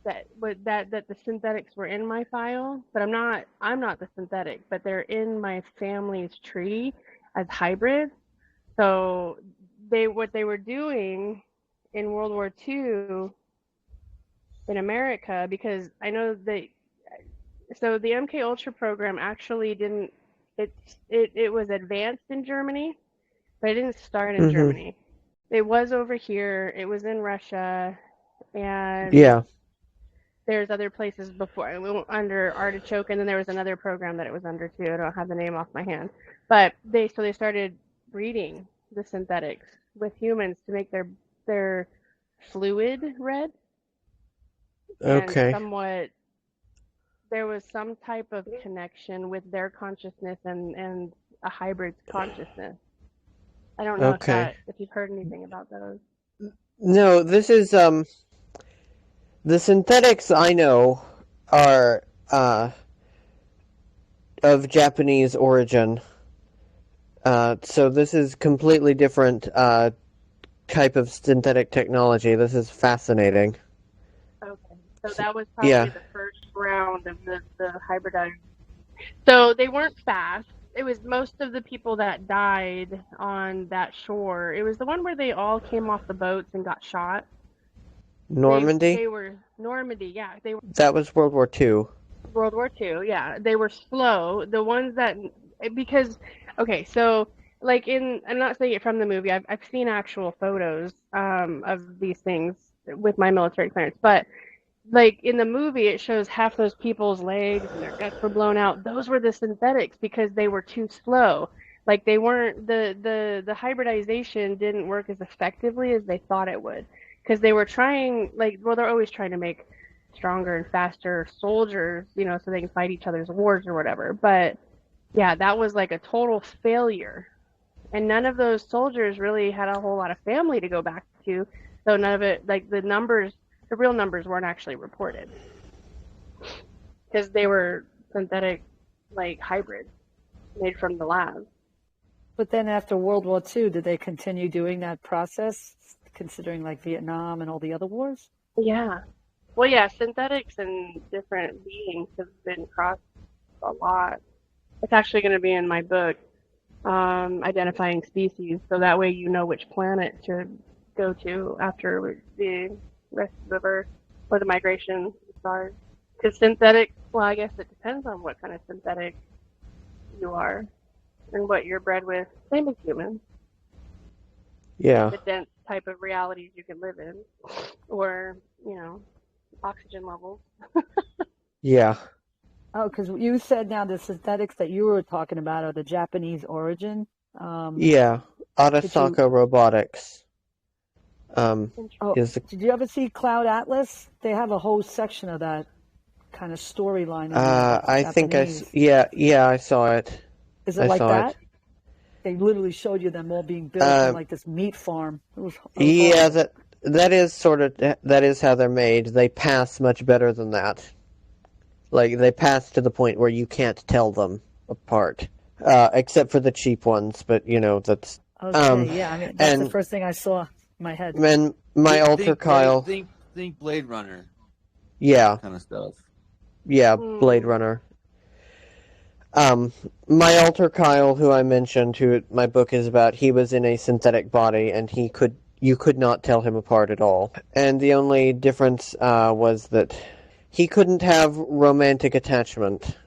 that the synthetics were in my file, but I'm not the synthetic, but they're in my family's tree as hybrids. So what they were doing in World War II in America, because I know that so the MK Ultra program actually didn't it was advanced in Germany, but it didn't start in Mm-hmm. Germany. It was over here, it was in Russia, and Yeah. there's other places before. We went under Artichoke, and then there was another program that it was under too. I don't have the name off my hand, but they started breeding the synthetics with humans to make their fluid red. Okay. And somewhat there was some type of connection with their consciousness and a hybrid's consciousness. I don't know Okay. if you've heard anything about those. No, this is the synthetics I know are of Japanese origin. So this is completely different type of synthetic technology. This is fascinating. Okay, so that was probably Yeah. the first round of the hybridized. So they weren't fast. It was most of the people that died on that shore. It was the one where they all came off the boats and got shot. Normandy? They were Normandy, yeah. They were That was World War II. World War II, yeah. They were slow. The ones that because okay, so like I'm not saying it from the movie. I've seen actual photos of these things with my military clearance, but like in the movie it shows half those people's legs and their guts were blown out. Those were the synthetics because they were too slow. Like they weren't the hybridization didn't work as effectively as they thought it would because they were trying they're always trying to make stronger and faster soldiers, so they can fight each other's wars or whatever. But yeah, that was like a total failure. And none of those soldiers really had a whole lot of family to go back to. So none of it, like the real numbers weren't actually reported because they were synthetic, like hybrids made from the lab. But then after World War II, did they continue doing that process, considering like Vietnam and all the other wars? Yeah. Well, yeah, synthetics and different beings have been crossed a lot. It's actually going to be in my book, Identifying Species, so that way you know which planet to go to after the rest of the Earth or the migration stars. Because synthetic, well, I guess it depends on what kind of synthetic you are and what you're bred with. Same as humans. Yeah. The dense type of realities you can live in, or oxygen levels. Yeah. Oh, because you said now the synthetics that you were talking about are the Japanese origin. Yeah. Arasaka Robotics. Is the Did you ever see Cloud Atlas? They have a whole section of that kind of storyline. I think I saw it. Is it like that? They literally showed you them all being built on like this meat farm. It was yeah, horrible. that is how they're made. They pass much better than that. Like they pass to the point where you can't tell them apart, except for the cheap ones. But that's okay. Yeah, I mean that's the first thing I saw in my head. And my alter Kyle. Think Blade Runner. Yeah. Kind of stuff. Yeah, Blade Runner. My alter Kyle, who I mentioned, who my book is about, he was in a synthetic body, and you could not tell him apart at all. And the only difference was that he couldn't have romantic attachment.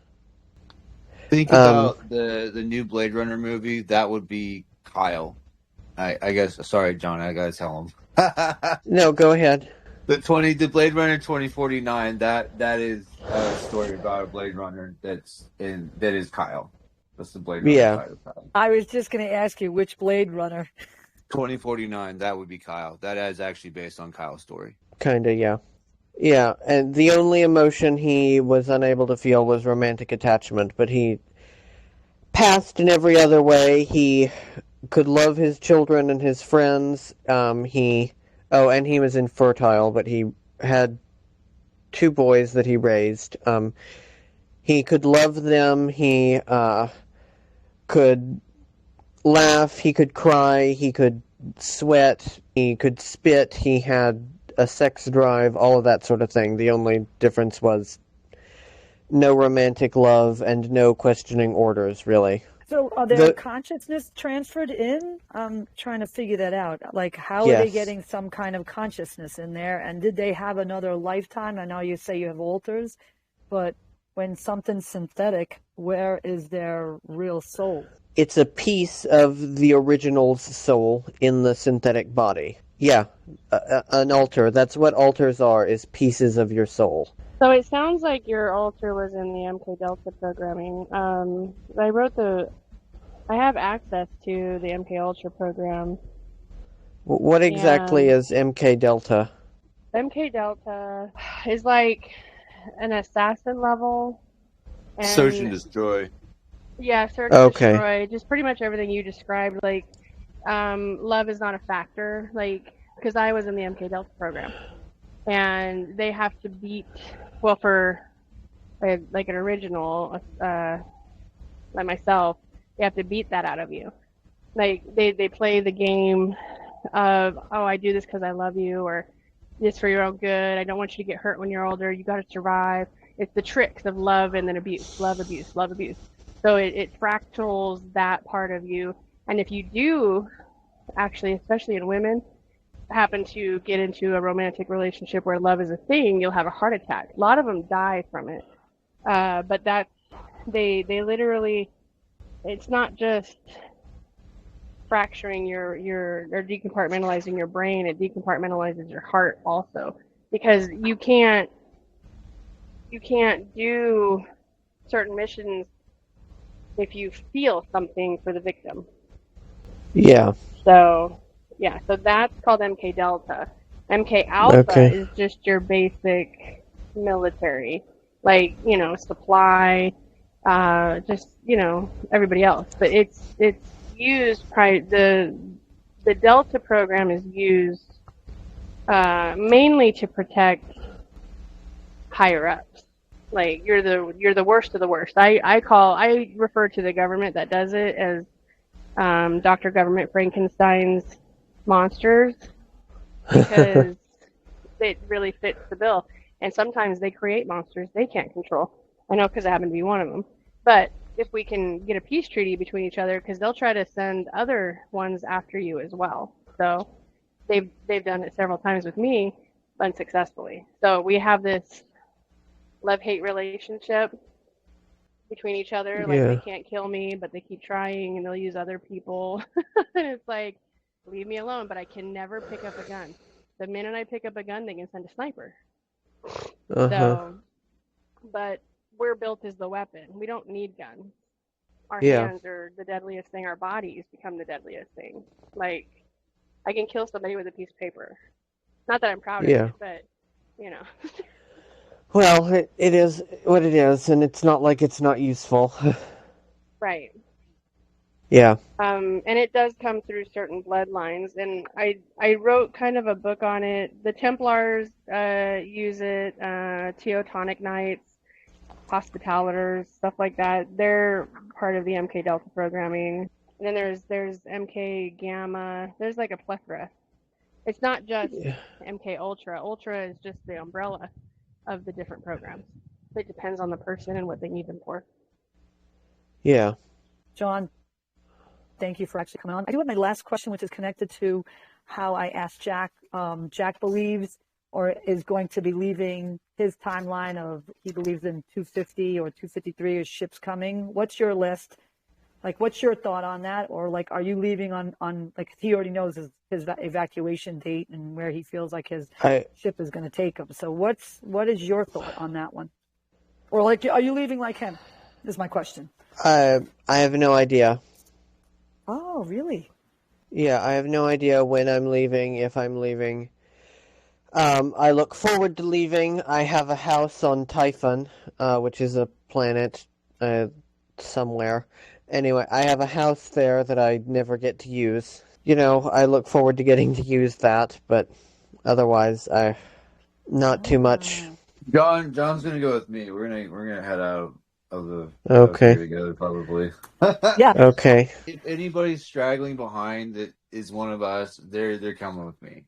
Think about the new Blade Runner movie. That would be Kyle. I guess. Sorry, John. I gotta tell him. No, go ahead. The Blade Runner 2049. That is a story about a Blade Runner that is Kyle. That's the Blade Runner side of Kyle. I was just going to ask you which Blade Runner. 2049. That would be Kyle. That is actually based on Kyle's story. Kinda, yeah. Yeah, and the only emotion he was unable to feel was romantic attachment, but he passed in every other way. He could love his children and his friends. And he was infertile, but he had 2 boys that he raised. He could love them. He could laugh. He could cry. He could sweat. He could spit. He had a sex drive, all of that sort of thing. The only difference was no romantic love and no questioning orders, really. So are their consciousness transferred in? I'm trying to figure that out. Like, how are they getting some kind of consciousness in there? And did they have another lifetime? I know you say you have alters, but when something's synthetic, where is their real soul? It's a piece of the original's soul in the synthetic body. Yeah, an alter. That's what alters are, is pieces of your soul. So it sounds like your alter was in the MK Delta programming. I have access to the MK Ultra program. What exactly And is MK Delta? MK Delta is like an assassin level, Search and and destroy. yeah, search, Okay. destroy, just pretty much everything you described. Like, love is not a factor. Like, because I was in the MK Delta program, and they have to beat, well, for like an original, like myself, they have to beat that out of you. Like, they play the game of, oh, I do this because I love you, or this for your own good. I don't want you to get hurt when you're older. You got to survive. It's the tricks of love and then abuse, love, abuse, love, abuse. So it fractals that part of you. And if you do, actually, especially in women, happen to get into a romantic relationship where love is a thing, you'll have a heart attack. A lot of them die from it. But that's, they literally, it's not just fracturing your or decompartmentalizing your brain, it decompartmentalizes your heart also, because you can't do certain missions if you feel something for the victim. Yeah. So yeah, so that's called MK Delta. MK Alpha Okay. is just your basic military, like, you know, supply, just, you know, everybody else. But it's used the Delta program is used mainly to protect higher ups. Like, you're the worst of the worst. I refer to the government that does it as Dr. Government Frankenstein's monsters, because it really fits the bill. And sometimes they create monsters they can't control. I know, because I happen to be one of them. But if we can get a peace treaty between each other, because they'll try to send other ones after you as well. So they've done it several times with me unsuccessfully. So we have this love-hate relationship between each other. Like, they Yeah. can't kill me, but they keep trying, and they'll use other people. And it's like, leave me alone, but I can never pick up a gun. The minute I pick up a gun, they can send a sniper. Uh-huh. So, but we're built as the weapon. We don't need guns. Our Yeah. hands are the deadliest thing. Our bodies become the deadliest thing. Like, I can kill somebody with a piece of paper. Not that I'm proud of Yeah. it, but, you know. Well, it is what it is, and it's not like it's not useful. Right. Yeah. And it does come through certain bloodlines, and I wrote kind of a book on it. The Templars use it, Teutonic Knights, Hospitalators, stuff like that. They're part of the MK Delta programming. And then there's MK Gamma. There's like a plethora. It's not just MK Ultra. Ultra is just the umbrella of the different programs. It depends on the person and what they need them for. Yeah. John, thank you for actually coming on. I do have my last question, which is connected to how I asked Jack. Jack believes, or is going to be leaving his timeline of, he believes in 250 or 253 as ships coming. What's your list? Like, what's your thought on that? Or like, are you leaving on like, he already knows his evacuation date and where he feels like his ship is going to take him. So what is your thought on that one? Or like, are you leaving like him? Is my question. I have no idea. Oh, really? Yeah, I have no idea when I'm leaving, if I'm leaving. I look forward to leaving. I have a house on Typhon, which is a planet somewhere. Anyway, I have a house there that I never get to use. You know, I look forward to getting to use that, but otherwise, not too much. John's gonna go with me. We're gonna head out of the Okay. together probably. Yeah. Okay. If anybody's straggling behind that is one of us, they're coming with me.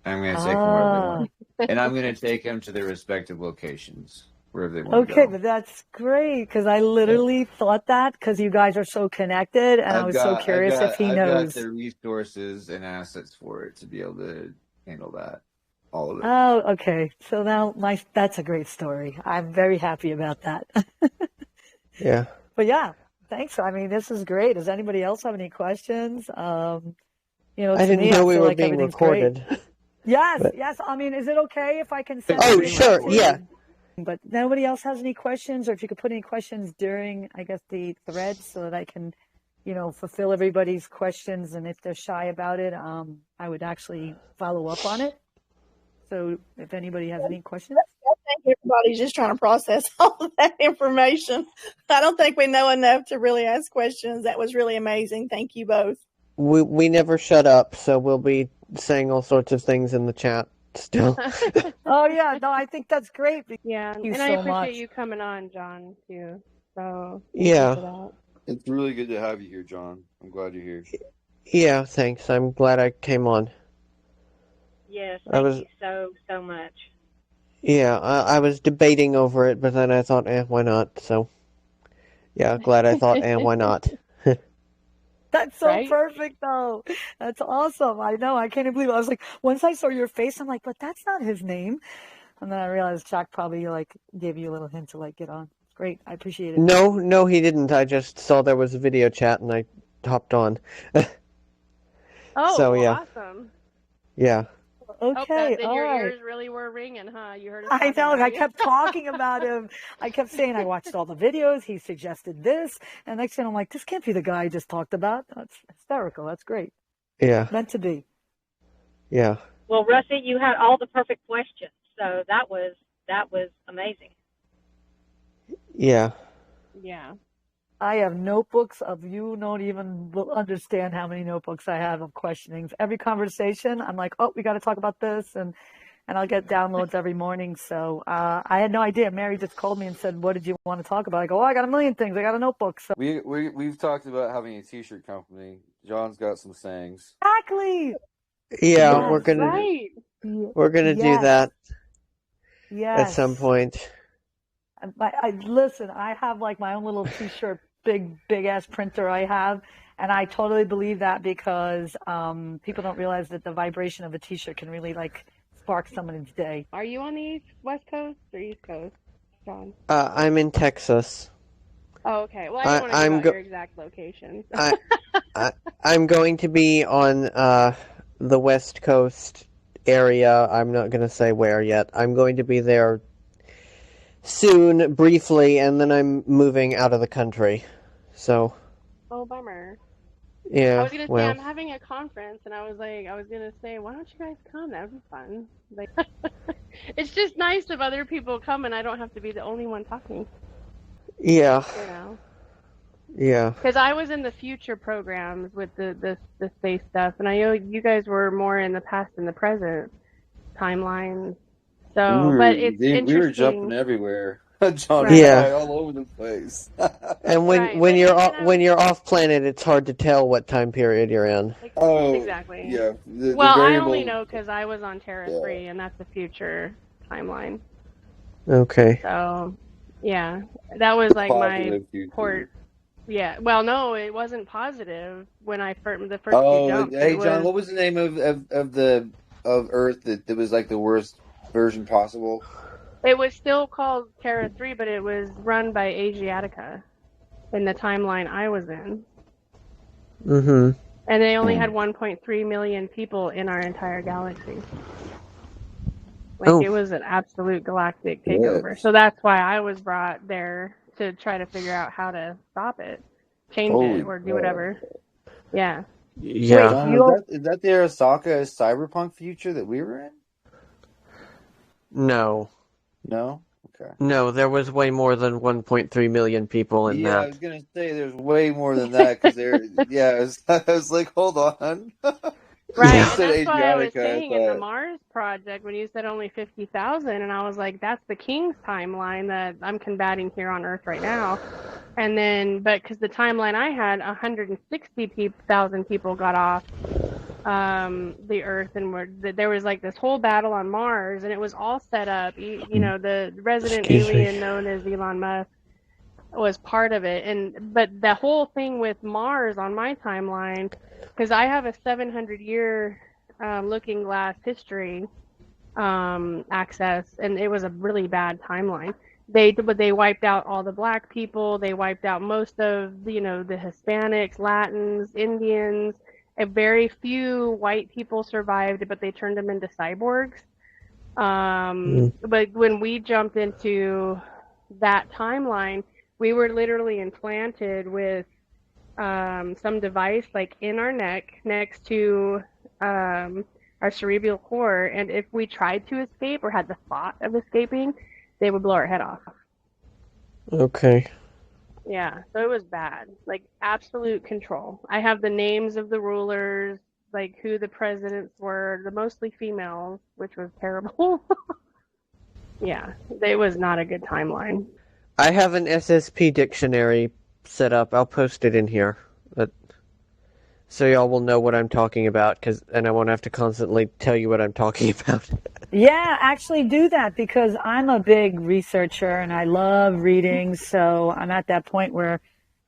I'm gonna take them wherever they want, and I'm gonna take them to their respective locations wherever they want to go. Okay, but that's great, because I literally thought that, because you guys are so connected, and I was so curious if he knows. I've got the resources and assets for it to be able to handle that, all of it. Oh, okay. So now that's a great story. I'm very happy about that. Yeah. But yeah, thanks. I mean, this is great. Does anybody else have any questions? I didn't know we were being recorded. Yes, yes. I mean, is it okay if I can send? Oh, sure. Yeah. But nobody else has any questions, or if you could put any questions during, I guess, the thread, so that I can, fulfill everybody's questions, and if they're shy about it, I would actually follow up on it. So if anybody has any questions. I think everybody's just trying to process all of that information. I don't think we know enough to really ask questions. That was really amazing. Thank you both. We never shut up, so we'll be saying all sorts of things in the chat still. Oh yeah, no, I think that's great. Yeah, Thank you and so I appreciate much. you coming on, John, too. So thank Yeah. you for that. It's really good to have you here, John. I'm glad you're here. Yeah, thanks. I'm glad I came on. Yes, I thank was- you so much. Yeah, I was debating over it, but then I thought, why not? So, yeah, glad I thought, why not? That's so Right? perfect, though. That's awesome. I know. I can't even believe it. I was like, once I saw your face, I'm like, but that's not his name. And then I realized Jack probably gave you a little hint to get on. Great. I appreciate it. No, he didn't. I just saw there was a video chat and I hopped on. Oh, So, well, yeah. awesome. Yeah. Okay. Then All your right. ears really were ringing, huh? You heard us I talking know. about I you. kept talking about him. I kept saying I watched all the videos. He suggested this. And next thing I'm like, this can't be the guy I just talked about. That's hysterical. That's great. Yeah. Meant to be. Yeah. Well, Rusty, you had all the perfect questions, so that was amazing. Yeah. Yeah. I have notebooks of you don't even understand how many notebooks I have of questionings. Every conversation, I'm like, oh, we got to talk about this. And I'll get downloads every morning. So I had no idea. Mary just called me and said, what did you want to talk about? I go, oh, I got a million things. I got a notebook. So We've talked about having a t-shirt company. John's got some sayings. exactly. Yeah, Yes. we're gonna Right. do Yes. that Yes. at some point. Listen, I have my own little t-shirt, big ass printer I have. And I totally believe that because people don't realize that the vibration of a t-shirt can really spark someone's day. Are you on the West Coast or East Coast, John? I'm in Texas. Oh, okay. Well, I didn't want to give out your exact location. I'm going to be on the West Coast area. I'm not going to say where yet. I'm going to be there soon, briefly, and then I'm moving out of the country. So. Oh, bummer. Yeah. I was gonna say I'm having a conference, and I was gonna say, why don't you guys come? That would be fun. It's just nice if other people come, and I don't have to be the only one talking. Yeah. Yeah. Because I was in the future programs with the space stuff, and I know you guys were more in the past and the present timelines. So, but it's interesting. We were jumping everywhere. John Right. and I all over the place. And when you're off planet, it's hard to tell what time period you're in. Exactly. Yeah. I only know because I was on Terra 3, and that's the future timeline. Okay. So, yeah, that was my port. Yeah. Well, no, it wasn't positive when the first few jumps. Hey, John, what was the name of Earth that was the worst version possible? It was still called Terra 3, but it was run by Asiatica in the timeline I was in. Mm-hmm. And they only had 1.3 million people in our entire galaxy. It was an absolute galactic takeover. So that's why I was brought there to try to figure out how to stop it, change it, or do whatever. Yeah. Yeah. Wait, is that the Arasaka cyberpunk future that we were in? No. No? Okay. No, there was way more than 1.3 million people in that. Yeah, I was going to say there's way more than that because I was like, hold on. Right, Yeah. and that's why I was saying in the Mars project when you said only 50,000, and I was like, that's the King's timeline that I'm combating here on Earth right now. And then, but because the timeline I had, 160,000 people got off the Earth, and there was this whole battle on Mars, and it was all set up. The resident alien known as Elon Musk was part of it, but the whole thing with Mars on my timeline, because I have a 700-year looking glass history access, and it was a really bad timeline. They wiped out all the black people. They wiped out most of the Hispanics, Latins, Indians. A very few white people survived, but they turned them into cyborgs. But when we jumped into that timeline, we were literally implanted with some device like in our neck next to our cerebral core, and if we tried to escape or had the thought of escaping, they would blow our head off. Okay. Yeah, so it was bad. Like absolute control. I have the names of the rulers, like who the presidents were, the mostly females, which was terrible. Yeah, it was not a good timeline. I have an SSP dictionary set up. I'll post it in here. So y'all will know what I'm talking about, and I won't have to constantly tell you what I'm talking about. Yeah, actually do that, because I'm a big researcher and I love reading. So I'm at that point where,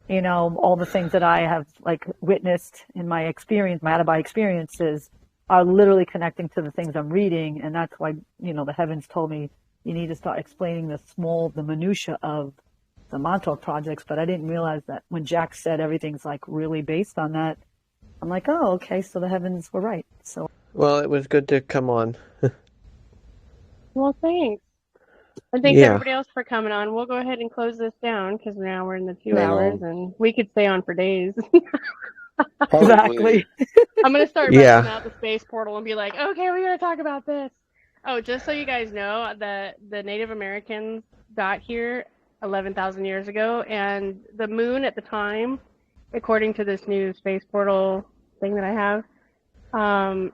all the things that I have like witnessed in my experience, my out-of-body experiences, are literally connecting to the things I'm reading. And that's why, the heavens told me you need to start explaining the minutia of the Montauk projects. But I didn't realize that when Jack said everything's like really based on that, I'm like, oh, okay, so the heavens were right. So. Well, it was good to come on. Well, thanks. And thanks everybody else for coming on. We'll go ahead and close this down because now we're in the 2 hours and we could stay on for days. Exactly. I'm going to start busting out the space portal and be like, okay, we're going to talk about this. Oh, just so you guys know, the Native Americans got here 11,000 years ago, and the moon at the time, according to this new space portal thing that I have,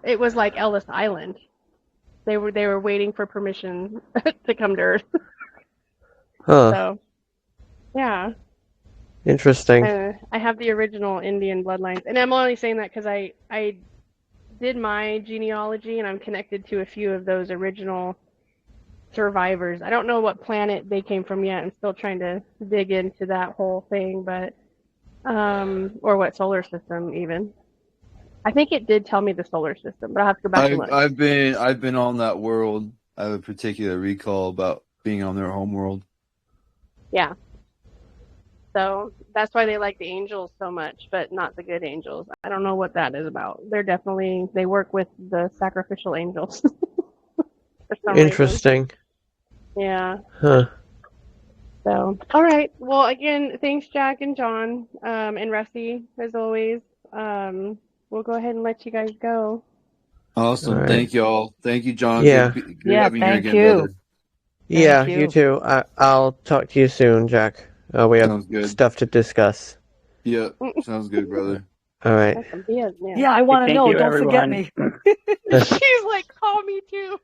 it was like Ellis Island. They were waiting for permission to come to Earth. Huh. So, yeah. Interesting. I have the original Indian bloodlines, and I'm only saying that because I did my genealogy, and I'm connected to a few of those original survivors. I don't know what planet they came from yet. I'm still trying to dig into that whole thing, but or what solar system even. I think it did tell me the solar system, but I'll have to go back and look. I've been on that world. I have a particular recall about being on their home world. Yeah. So that's why they like the angels so much, but not the good angels. I don't know what that is about. They work with the sacrificial angels. For some Interesting. reason. Yeah. Huh. So, all right. Well, again, thanks, Jack and John, and Rusty, as always. We'll go ahead and let you guys go. Awesome. Right. Thank you all. Thank you, John. Yeah. Good having you again, brother. Yeah, you too. I'll talk to you soon, Jack. We have stuff to discuss. Yeah, sounds good, brother. All right. Yeah, I want to know. Don't forget me. She's like, call me too.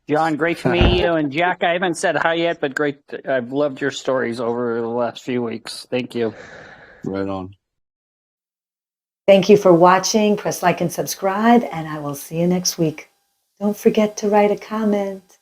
John, great to meet you. And Jack, I haven't said hi yet, but great. I've loved your stories over the last few weeks. Thank you. Right on. Thank you for watching. Press like and subscribe, and I will see you next week. Don't forget to write a comment.